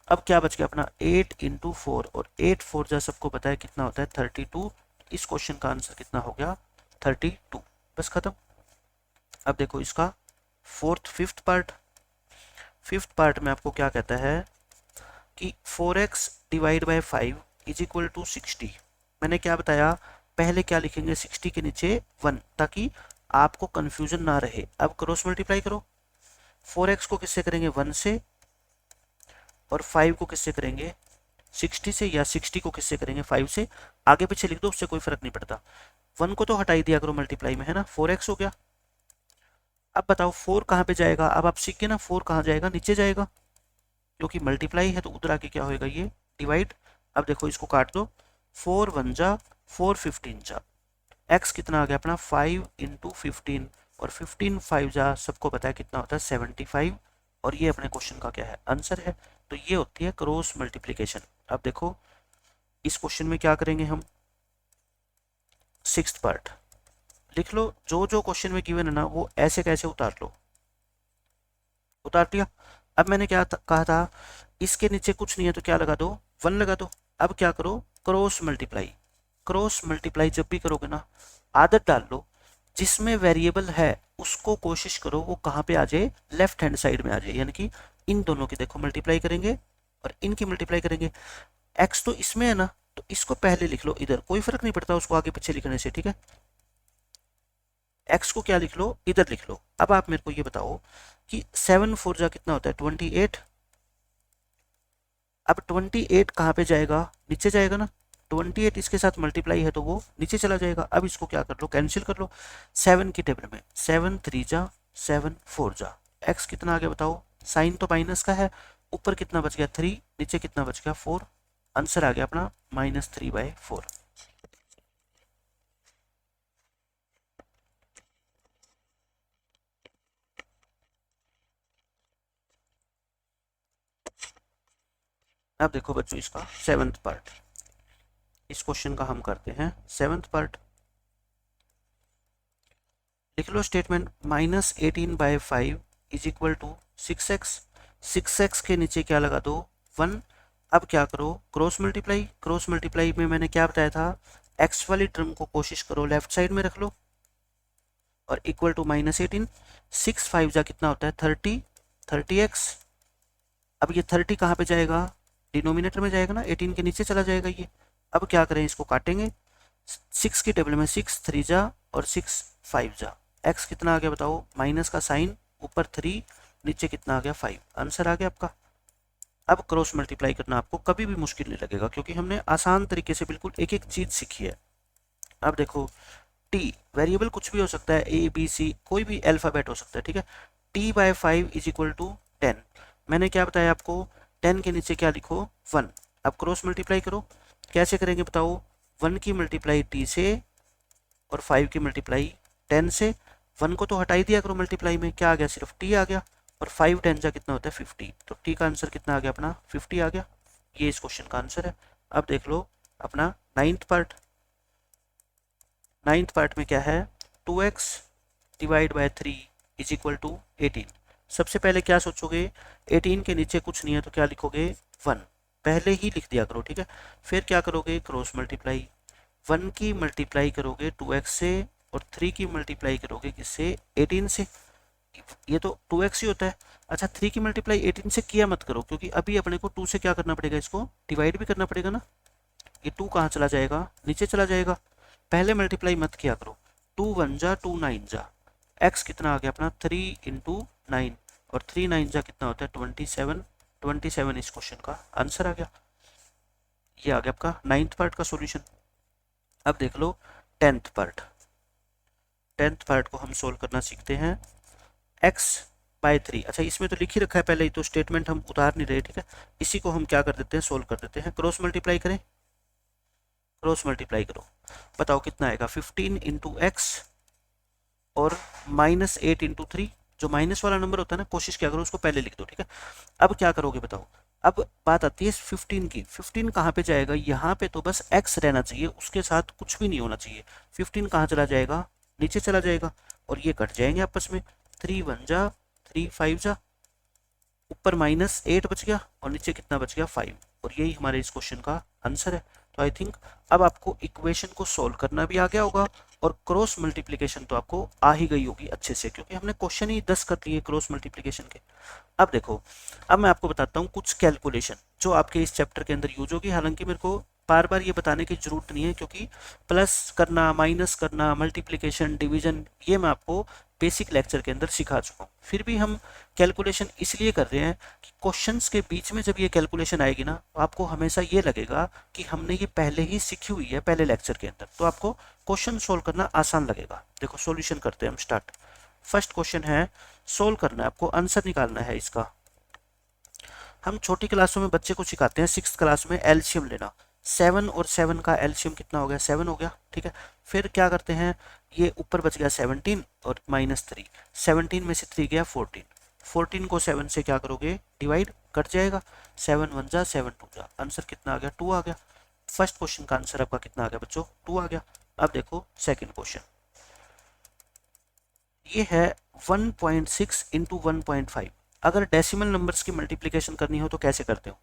अब क्या बच गया अपना 8 इंटू 4, और 8 4 जा सबको पता है कितना होता है 32। इस क्वेश्चन का आंसर कितना हो गया, 32। बस खत्म। अब देखो इसका फिफ्थ पार्ट। फिफ्थ पार्ट में आपको क्या कहता है कि 4x divide by 5 is equal to 60। मैंने क्या बताया, पहले क्या लिखेंगे, 60 के नीचे 1, ताकि आपको कंफ्यूजन ना रहे। अब क्रॉस मल्टीप्लाई करो, 4x को किससे करेंगे, 1 से, और 5 को किससे करेंगे, 60 से, या 60 को किससे करेंगे, 5 से। आगे पीछे लिख दो, उससे कोई फर्क नहीं पड़ता। 1 को तो हटा ही दिया करो मल्टीप्लाई में, है ना, 4x हो गया। अब बताओ 4 कहाँ पे जाएगा, अब आप सीख के ना 4 कहाँ जाएगा, नीचे जाएगा, क्योंकि मल्टीप्लाई है तो उधर आके क्या होएगा, ये डिवाइड। अब देखो इसको काट दो, 4 1 जा, 4 15 जा, x कितना आ गया अपना 5 इंटू 15, और 15 5 जा सबको पता है कितना होता है 75, और ये अपने क्वेश्चन का क्या है, आंसर है। तो ये होती है क्रॉस मल्टीप्लिकेशन। अब देखो इस क्वेश्चन में क्या करेंगे हम, सिक्स्थ पार्ट लिख लो। जो जो क्वेश्चन में गिवन है ना वो ऐसे कैसे उतार लो। उतार दिया। अब मैंने क्या कहा था, इसके नीचे कुछ नहीं है तो क्या लगा दो, 1 लगा दो। अब क्या करो, क्रॉस मल्टीप्लाई। क्रॉस मल्टीप्लाई जब भी करोगे ना, आदत डाल लो, जिसमें वेरिएबल है उसको कोशिश करो वो कहाँ पे आ जाए, लेफ्ट हैंड साइड में आ जाए। यानी कि इन दोनों की देखो मल्टीप्लाई करेंगे और इनकी मल्टीप्लाई करेंगे। एक्स तो इसमें है ना, तो इसको पहले लिख लो इधर, कोई फर्क नहीं पड़ता उसको आगे पीछे लिखने से, ठीक है। एक्स को क्या लिख लो, इधर लिख लो। अब आप मेरे को ये बताओ कि 7 4 जा कितना होता है 28। अब 28 कहाँ पे जाएगा, नीचे जाएगा ना, 28 इसके साथ मल्टीप्लाई है तो वो नीचे चला जाएगा। अब इसको क्या कर लो, कैंसिल कर लो। 7 की टेबल में 7 3 जा 7 4 जा, एक्स कितना आ गया बताओ। साइन तो माइनस का है, ऊपर कितना बच गया 3, नीचे कितना बच गया 4। आंसर आ गया अपना -3/4। अब देखो बच्चों इसका 7th पार्ट, इस क्वेश्चन का हम करते हैं 7th पार्ट। लिख लो statement -18/5 is equal to 6x। 6x के नीचे क्या लगा दो 1। अब क्या करो, क्रॉस मल्टीप्लाई। क्रॉस मल्टीप्लाई में मैंने क्या बताया था, x वाली टर्म को कोशिश करो लेफ्ट साइड में रख लो और इक्वल टू -18। 6 5 जा कितना होता है 30, 30x। अब ये 30 कहाँ पे जाएगा, डिनोमिनेटर में जाएगा ना, 18 के नीचे चला जाएगा ये। अब क्या करें, इसको काटेंगे। 6 की टेबल में 6 3 जा और 6 5 जा, x कितना आ गया बताओ, माइनस का साइन, ऊपर 3, नीचे कितना आ गया 5। आंसर आ गया आपका। अब क्रॉस मल्टीप्लाई करना आपको कभी भी मुश्किल नहीं लगेगा क्योंकि हमने आसान तरीके से बिल्कुल एक एक चीज सीखी है। अब देखो t वेरिएबल कुछ भी हो सकता है, a b c कोई भी अल्फाबेट हो सकता है, ठीक है। t/5 is equal to 10। मैंने क्या बताया आपको, 10 के नीचे क्या लिखो 1। अब क्रॉस मल्टीप्लाई करो, कैसे करेंगे बताओ। 1 की मल्टीप्लाई t से और 5 की मल्टीप्लाई 10 से। 1 को तो हटा ही दिया करो मल्टीप्लाई में, क्या आ गया सिर्फ t आ गया, और 5 10 जा कितना होता है 50। तो t का आंसर कितना आ गया अपना 50 आ गया। ये इस क्वेश्चन का आंसर है। अब देख लो अपना 9th पार्ट। 9th पार्ट में क्या है, 2x divide by 3 is equal to 18। सबसे पहले क्या सोचोगे, 18 के नीचे कुछ नहीं है तो क्या लिखोगे 1, पहले ही लिख दिया करो, ठीक है। फिर क्या करोगे, क्रॉस मल्टीप्लाई। 1 की मल्टीप्लाई करोगे 2x से और 3 की मल्टीप्लाई करोगे किससे, 18 से। ये तो 2x ही होता है। अच्छा 3 की मल्टीप्लाई 18 से किया मत करो क्योंकि अभी अपने को 2 से क्या करना पड़ेगा, इसको डिवाइड भी करना पड़ेगा ना। ये 2 कहाँ चला जाएगा, नीचे चला जाएगा। पहले मल्टीप्लाई मत किया करो। 2 1 जा 2 9 जा, x कितना आ गया अपना 3 इंटू 9 और 3 9 जा कितना होता है 27। 27 इस क्वेश्चन का आंसर आ गया। ये आ गया आपका 9th पार्ट का सॉल्यूशन। अब देख लो 10th पार्ट। 10th पार्ट को हम सोल्व करना सीखते हैं। x/3, अच्छा इसमें तो लिख ही रखा है पहले ही, तो स्टेटमेंट हम उतार नहीं रहे, ठीक है। इसी को हम क्या कर देते हैं, सोल्व कर देते हैं। क्रॉस मल्टीप्लाई करें, क्रॉस मल्टीप्लाई करो, बताओ कितना आएगा 15 इंटू एक्स और -8 इंटू 3। जो माइनस वाला नंबर होता है ना, कोशिश क्या करो उसको पहले लिख दो, ठीक है। अब क्या करोगे बताओ, अब बात आती है 15 की। 15 कहाँ पे जाएगा, यहाँ पे तो बस x रहना चाहिए, उसके साथ कुछ भी नहीं होना चाहिए। 15 कहाँ चला जाएगा, नीचे चला जाएगा और ये कट जाएंगे आपस में। 3 1 जा 3 5 जा, ऊपर -8 बच गया और नीचे कितना बच गया 5, और यही हमारे इस क्वेश्चन का आंसर है। तो आई थिंक अब आपको इक्वेशन को सॉल्व करना भी आ गया होगा और क्रॉस मल्टीप्लिकेशन तो आपको आ ही गई होगी अच्छे से, क्योंकि हमने क्वेश्चन ही 10 कर लिए क्रॉस मल्टीप्लिकेशन के। अब देखो, अब मैं आपको बताता हूँ कुछ कैलकुलेशन जो आपके इस चैप्टर के अंदर यूज होगी। हालांकि मेरे को बार बार ये बताने की जरूरत नहीं है क्योंकि प्लस करना, माइनस करना, मल्टीप्लिकेशन, डिवीजन, ये मैं आपको बेसिक लेक्चर के अंदर सिखा चुका हूँ। फिर भी हम कैलकुलेशन इसलिए कर रहे हैं कि क्वेश्चंस के बीच में जब ये कैलकुलेशन आएगी ना, तो आपको हमेशा ये लगेगा कि हमने ये पहले ही सीखी हुई है पहले लेक्चर के अंदर, तो आपको क्वेश्चन सोल्व करना आसान लगेगा। देखो सॉल्यूशन करते हैं हम स्टार्ट। फर्स्ट क्वेश्चन है, सोल्व करना है आपको, आंसर निकालना है इसका। हम छोटी क्लासों में बच्चे को सिखाते हैं 6th क्लास में एलसीएम लेना। 7 और 7 का एलसीएम कितना हो गया, 7 हो गया, ठीक है। फिर क्या करते हैं, ये ऊपर बच गया 17 और -3। 17 में से 3 गया 14। 14 को 7 से क्या करोगे, डिवाइड, कट जाएगा। 7 1 जा 7 2 जा, आंसर कितना आ गया 2 आ गया। फर्स्ट क्वेश्चन का आंसर आपका कितना आ गया बच्चों, 2 आ गया। अब देखो सेकेंड क्वेश्चन, ये है 1.6 इंटू 1.5। अगर डेसिमल नंबर्स की मल्टीप्लिकेशन करनी हो तो कैसे करते हो,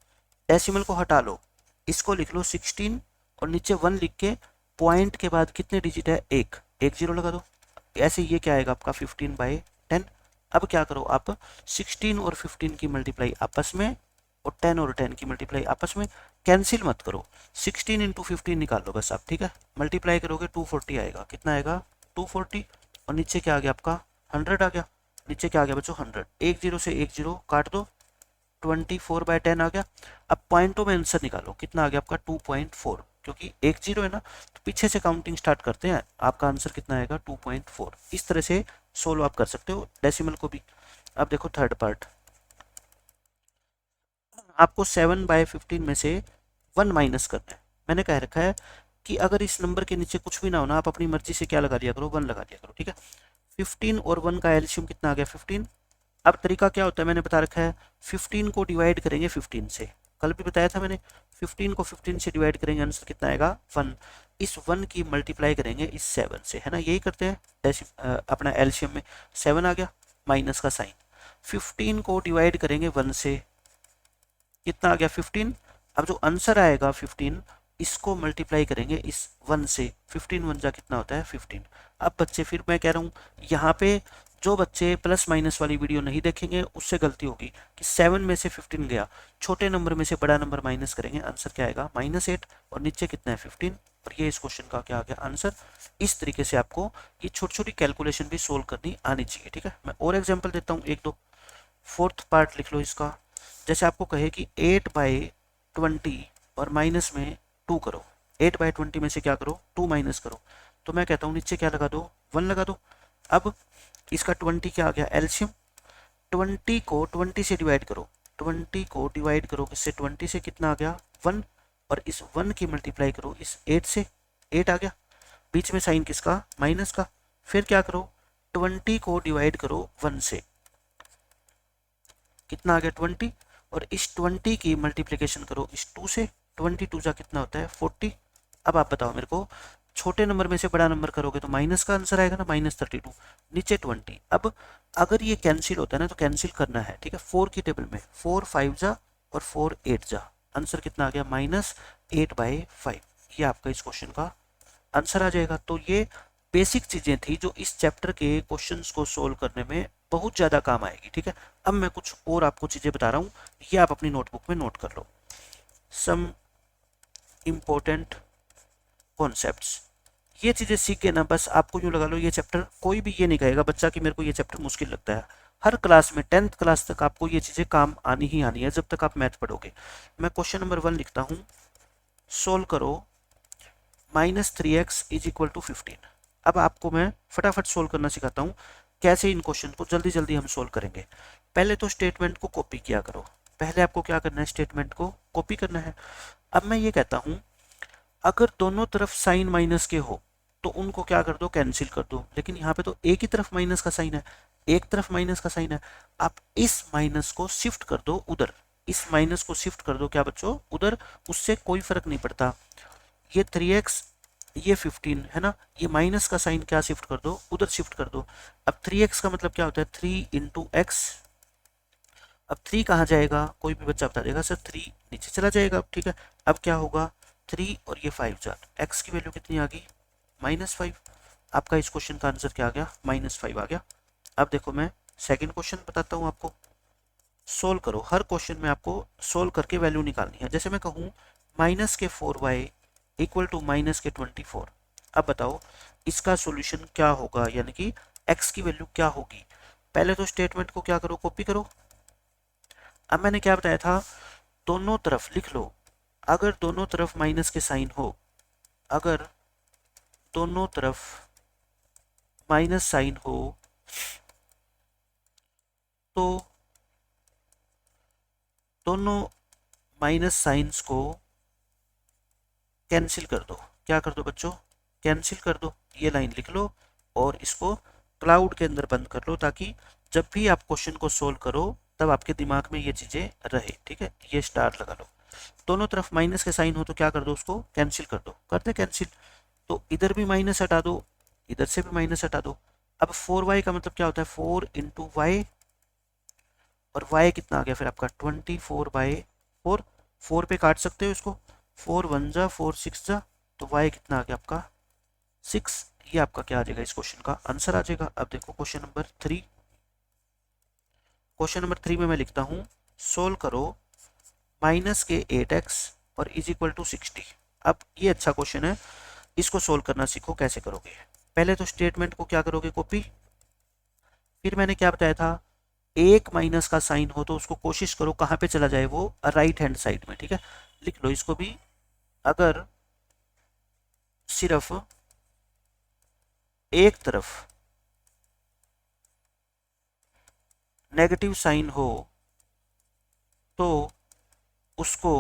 डेसिमल को हटा लो, इसको लिख लो 16 और नीचे 1 लिख के पॉइंट के बाद कितने डिजिट है, एक 0 लगा दो। ऐसे ये क्या आएगा आपका 15/10। अब क्या करो आप, 16 और 15 की मल्टीप्लाई आपस में और 10 और 10 की मल्टीप्लाई आपस में, कैंसिल मत करो। 16 इंटू 15 निकाल लो बस आप, ठीक है। मल्टीप्लाई करोगे 240 आएगा, कितना आएगा 240, और नीचे क्या आ गया आपका 100 आ गया। नीचे क्या आ गया बच्चों 100, 10 से 10 काट दो, 24/10 आ गया। अब पॉइंटों में आंसर निकालो, कितना आ गया आपका 2.4। क्योंकि एक जीरो है ना, तो पीछे से काउंटिंग स्टार्ट करते हैं। आपका आंसर कितना आएगा 2.4। इस तरह से सोल्व आप कर सकते हो डेसिमल को भी। अब देखो थर्ड पार्ट, आपको 7/15 में से 1 माइनस करना है। मैंने कह रखा है कि अगर इस नंबर के नीचे कुछ भी ना हो ना, आप अपनी मर्जी से क्या लगा दिया करो, 1 लगा दिया करो, ठीक है। 15 और 1 का एलसीएम कितना आ गया 15। अब तरीका क्या होता है मैंने बता रखा है, 15 को डिवाइड करेंगे 15 से, कल भी बताया था मैंने। 15 को 15 से डिवाइड करेंगे, आंसर कितना आएगा 1। इस 1 की मल्टीप्लाई करेंगे इस 7 से, है ना, यही करते हैं। अपना एलसीएम में 7 आ गया, माइनस का साइन। 15 को डिवाइड करेंगे 1 से, कितना आ गया 15। अब जो आंसर आएगा 15, इसको मल्टीप्लाई करेंगे इस 1 से, 15 1 जा कितना होता है 15। अब बच्चे, फिर मैं कह रहा हूँ यहाँ पे जो बच्चे प्लस माइनस वाली वीडियो नहीं देखेंगे उससे गलती होगी कि 7 में से 15 गया, छोटे नंबर में से बड़ा नंबर माइनस करेंगे, आंसर क्या आएगा -8, और नीचे कितना है 15, और ये इस क्वेश्चन का क्या आ गया आंसर। इस तरीके से आपको ये छोटी छोटी कैलकुलेशन भी सोल्व करनी आनी चाहिए, ठीक है। मैं और एग्जाम्पल देता हूँ एक दो। फोर्थ पार्ट लिख लो इसका। जैसे आपको कहे कि 8/20 और माइनस में 2 करो, 8/20 में से क्या करो 2 माइनस करो, तो मैं कहता हूँ नीचे क्या लगा दो 1 लगा दो। अब इसका 20 क्या आ गया एलसीएम, 20 को 20 से डिवाइड करो, 20 को डिवाइड करो किससे 20 से, कितना आ गया 1, और इस 1 की मल्टीप्लाई करो इस 8 से, 8 आ गया, बीच में साइन किसका माइनस का। फिर क्या करो 20 को डिवाइड करो 1 से, कितना आ गया 20, और इस 20 की मल्टीप्लिकेशन करो इस 2 से, 22 जा कितना होता है 40। अब आप बताओ मेरे को, छोटे नंबर में से बड़ा नंबर करोगे तो माइनस का आंसर आएगा ना, -32, नीचे 20। अब अगर ये कैंसिल होता है ना तो कैंसिल करना है, ठीक है। 4 की टेबल में 4 5 जा और 4 8 जा, आंसर कितना आ गया -8/5। ये आपका इस क्वेश्चन का आंसर आ जाएगा। तो ये बेसिक चीजें थी जो इस चैप्टर के क्वेश्चंस को सोल्व करने में बहुत ज़्यादा काम आएगी, ठीक है। अब मैं कुछ और आपको चीज़ें बता रहा हूँ, ये आप अपनी नोटबुक में नोट कर लो। सम इम्पोर्टेंट कॉन्सेप्ट्स, ये चीज़ें सीख के ना बस आपको यूँ लगा लो ये चैप्टर, कोई भी ये नहीं कहेगा बच्चा कि मेरे को ये चैप्टर मुश्किल लगता है। हर क्लास में 10th क्लास तक आपको ये चीज़ें काम आनी ही आनी है जब तक आप मैथ पढ़ोगे। मैं क्वेश्चन नंबर 1 लिखता हूँ, सोल्व करो -3x = 15। अब आपको मैं फटाफट सोल्व करना सिखाता हूँ, कैसे इन क्वेश्चन को जल्दी जल्दी हम सोल्व करेंगे। पहले तो स्टेटमेंट को कॉपी किया करो, पहले आपको क्या करना है स्टेटमेंट को कॉपी करना है। अब मैं ये कहता हूँ अगर दोनों तरफ साइन माइनस के हो तो उनको क्या कर दो कैंसिल कर दो, लेकिन यहाँ पे तो एक ही तरफ माइनस का साइन है, एक तरफ माइनस का साइन है। आप इस माइनस को शिफ्ट कर दो उधर, इस माइनस को शिफ्ट कर दो क्या बच्चों उधर, उससे कोई फर्क नहीं पड़ता। ये 3x, ये 15 है ना, ये माइनस का साइन क्या शिफ्ट कर दो उधर शिफ्ट कर दो। अब 3x का मतलब क्या होता है 3 × x। अब 3 कहाँ जाएगा, कोई भी बच्चा बता देगा सर 3 नीचे चला जाएगा, ठीक है। अब क्या होगा 3 और ये 5 जा, x की वैल्यू कितनी आ गई -5। आपका इस क्वेश्चन का आंसर क्या आ गया -5 आ गया। अब देखो मैं सेकंड क्वेश्चन बताता हूँ आपको, सोल्व करो। हर क्वेश्चन में आपको सोल्व करके वैल्यू निकालनी है। जैसे मैं कहूँ -4y = -24। अब बताओ इसका सॉल्यूशन क्या होगा, यानी कि x की वैल्यू क्या होगी। पहले तो स्टेटमेंट को क्या करो कॉपी करो। अब मैंने क्या बताया था, दोनों तरफ लिख लो, अगर दोनों तरफ माइनस के साइन हो, अगर दोनों तरफ माइनस साइन हो तो दोनों माइनस साइंस को कैंसिल कर दो। क्या कर दो बच्चों कैंसिल कर दो, ये लाइन लिख लो और इसको क्लाउड के अंदर बंद कर लो, ताकि जब भी आप क्वेश्चन को सोल्व करो तब आपके दिमाग में ये चीज़ें रहे, ठीक है। ये स्टार लगा लो, दोनों तरफ माइनस के साइन हो तो क्या कर दो उसको कैंसिल कर दो, करते कैंसिल। तो इधर भी माइनस हटा दो, इधर से भी माइनस हटा दो। अब 4y का मतलब क्या होता है 4 × y, और y कितना आ गया फिर आपका 24/4। 4 पे काट सकते हो इसको, 4 1 जा 4 6 जा, तो y कितना आ गया आपका 6। ये आपका क्या आ जाएगा इस क्वेश्चन का आंसर आ जाएगा। अब देखो क्वेश्चन नंबर 3, क्वेश्चन नंबर 3 में मैं लिखता हूँ सोल्व करो -8x और = 60। अब ये अच्छा क्वेश्चन है, इसको सोल्व करना सीखो कैसे करोगे। पहले तो स्टेटमेंट को क्या करोगे कॉपी, फिर मैंने क्या बताया था एक माइनस का साइन हो तो उसको कोशिश करो कहाँ पे चला जाए वो राइट हैंड साइड में, ठीक है। लिख लो इसको भी, अगर सिर्फ एक तरफ नेगेटिव साइन हो तो उसको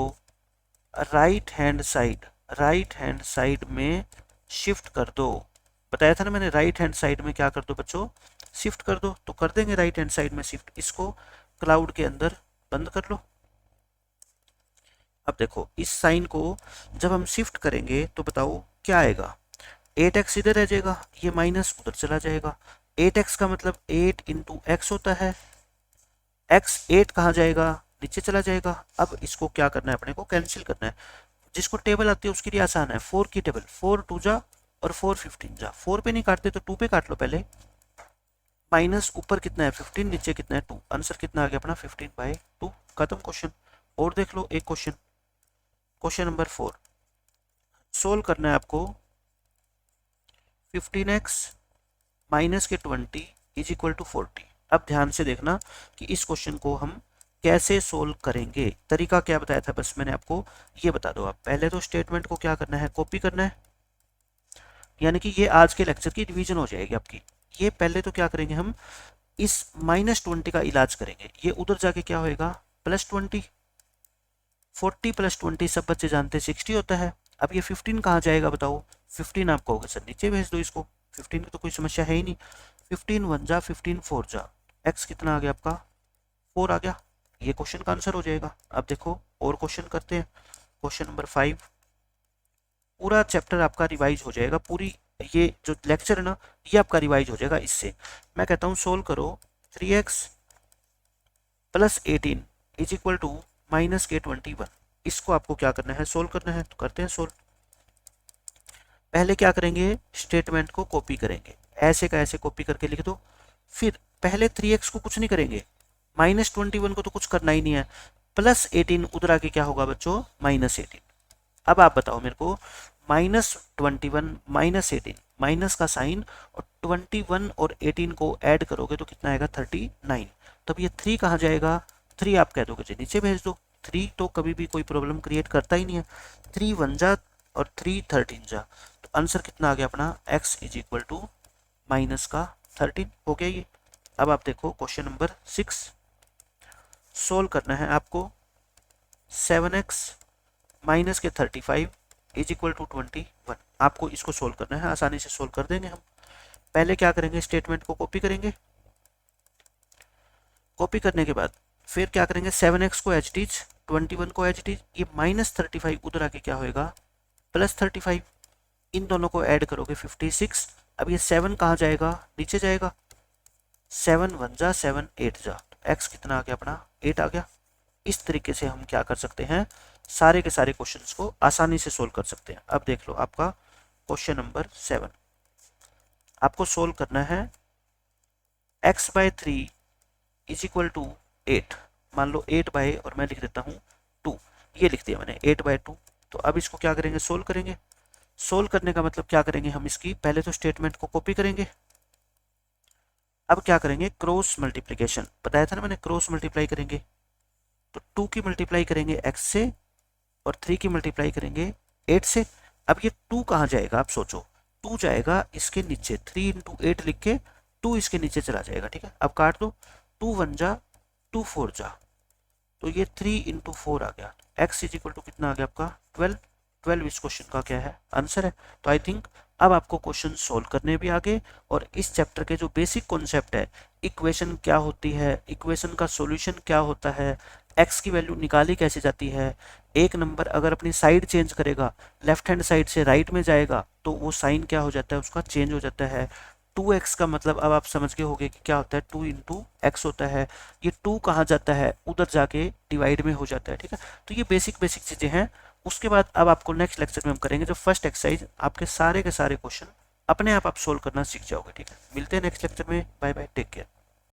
राइट हैंड साइड में शिफ्ट कर दो। बताया था ना मैंने, राइट हैंड साइड में क्या कर दो बच्चों, शिफ्ट कर दो। तो कर देंगे राइट हैंड साइड में शिफ्ट, इसको क्लाउड के अंदर बंद कर लो। अब देखो इस साइन को जब हम शिफ्ट करेंगे तो बताओ क्या आएगा, 8x इधर रह जाएगा, ये माइनस उधर चला जाएगा। 8x का मतलब 8 इंटू एक्स होता है, x 8 कहाँ जाएगा, नीचे चला जाएगा। अब इसको क्या करना है, अपने को कैंसिल करना है। जिसको टेबल आती है उसके लिए आसान है, 4 की टेबल, 4 2 जा और 4 15 जा। 4 पे नहीं काटते तो 2 पे काट लो पहले। माइनस ऊपर कितना है 15, नीचे कितना है 2, आंसर कितना आ गया अपना 15/2। खत्म क्वेश्चन। और देख लो एक क्वेश्चन, क्वेश्चन नंबर 4 सोल्व करना है आपको। 15x माइनस के 20 इज इक्वल टू 40। अब ध्यान से देखना कि इस क्वेश्चन को हम कैसे सोल्व करेंगे। तरीका क्या बताया था बस मैंने आपको, ये बता दो। आप पहले तो स्टेटमेंट को क्या करना है, कॉपी करना है, यानी कि ये आज के लेक्चर की रिवीजन हो जाएगी आपकी। ये पहले तो क्या करेंगे हम, इस -20 का इलाज करेंगे। ये उधर जाके क्या होएगा, +20, 40 + 20 सब बच्चे जानते हैं 60 होता है। अब ये 15 कहाँ जाएगा बताओ, 15 आप कहोगे सर नीचे भेज दो इसको, 15 की तो कोई समस्या है ही नहीं। 15 1 जा, 15 4 जा, x कितना आ गया आपका 4 आ गया। ये क्वेश्चन का आंसर हो जाएगा। अब देखो और क्वेश्चन करते हैं, क्वेश्चन नंबर 5। पूरा चैप्टर आपका रिवाइज हो जाएगा, पूरी ये जो लेक्चर है ना ये आपका रिवाइज हो जाएगा इससे। मैं कहता हूँ सोल्व करो, 3x + 18 is equal to -k21। इसको आपको क्या करना है, सोल्व करना है। तो करते हैं सोल्व। पहले क्या करेंगे, स्टेटमेंट को कॉपी करेंगे, ऐसे का ऐसे कॉपी करके लिख दो। फिर पहले 3x को कुछ नहीं करेंगे, -21 को तो कुछ करना ही नहीं है, +18 उधर आके क्या होगा बच्चों, -18। अब आप बताओ मेरे को, -21 -18, माइनस का साइन और 21 और 18 को ऐड करोगे तो कितना आएगा 39। तब ये 3 कहाँ जाएगा, 3 आप कह दोगे नीचे भेज दो। 3 तो कभी भी कोई प्रॉब्लम क्रिएट करता ही नहीं है। 3 1 जा और 3 13 जा, तो आंसर कितना आ गया अपना, x इज इक्वल टू -13 हो गया ये। अब आप देखो क्वेश्चन नंबर 6 सोल्व करना है आपको। 7x - 35 is equal to 21। आपको इसको सोल्व करना है, आसानी से सोल्व कर देंगे हम। पहले क्या करेंगे, स्टेटमेंट को कॉपी करेंगे। कॉपी करने के बाद फिर क्या करेंगे, 7x को एच टीज, 21 को एच टीज, ये -35 उधर आके क्या होएगा +35। इन दोनों को ऐड करोगे 56। अब ये 7 कहाँ जाएगा, नीचे जाएगा। 7 1 जा, 7 8 जा, तो x कितना आ गया अपना 8 आ गया। इस तरीके से हम क्या कर सकते हैं, सारे के सारे क्वेश्चंस को आसानी से सोल्व कर सकते हैं। अब देख लो आपका क्वेश्चन नंबर 7, आपको सोल्व करना है। x/3 is equal to 8। मान लो 8 और मैं लिख देता हूँ 2, ये लिख दिया मैंने 8/2। तो अब इसको क्या करेंगे, सोल्व करेंगे। सोल्व करने का मतलब क्या करेंगे हम, इसकी पहले तो स्टेटमेंट को कॉपी करेंगे। अब क्या करेंगे, क्रॉस मल्टीप्लीकेशन, बताया था ना मैंने, क्रॉस मल्टीप्लाई करेंगे। तो 2 की मल्टीप्लाई करेंगे x से और 3 की मल्टीप्लाई करेंगे 8 से। अब ये 2 कहाँ जाएगा, आप सोचो, 2 जाएगा इसके नीचे, 3 × 8 लिख के 2 इसके नीचे चला जाएगा। ठीक है, अब काट दो, 2 1 जा, 2 4 जा, तो ये 3 × 4 आ गया। x इज इक्वल टू कितना आ गया आपका 12। 12 इस क्वेश्चन का क्या है, आंसर है। तो आई थिंक अब आपको क्वेश्चन सोल्व करने भी आगे, और इस चैप्टर के जो बेसिक कॉन्सेप्ट है, इक्वेशन क्या होती है, इक्वेशन का सॉल्यूशन क्या होता है, x की वैल्यू निकाली कैसे जाती है, एक नंबर अगर अपनी साइड चेंज करेगा, लेफ्ट हैंड साइड से राइट में जाएगा तो वो साइन क्या हो जाता है, उसका चेंज हो जाता है। 2x का मतलब अब आप समझ गए होंगे कि क्या होता है, 2 × x होता है। ये 2 कहाँ जाता है, उधर जाके डिवाइड में हो जाता है। ठीक है, तो ये बेसिक चीज़ें हैं। उसके बाद अब आपको नेक्स्ट लेक्चर में हम करेंगे जो फर्स्ट एक्सरसाइज, आपके सारे के सारे क्वेश्चन अपने आप सोल्व करना सीख जाओगे। ठीक है, मिलते हैं नेक्स्ट लेक्चर में, बाय बाय, टेक केयर।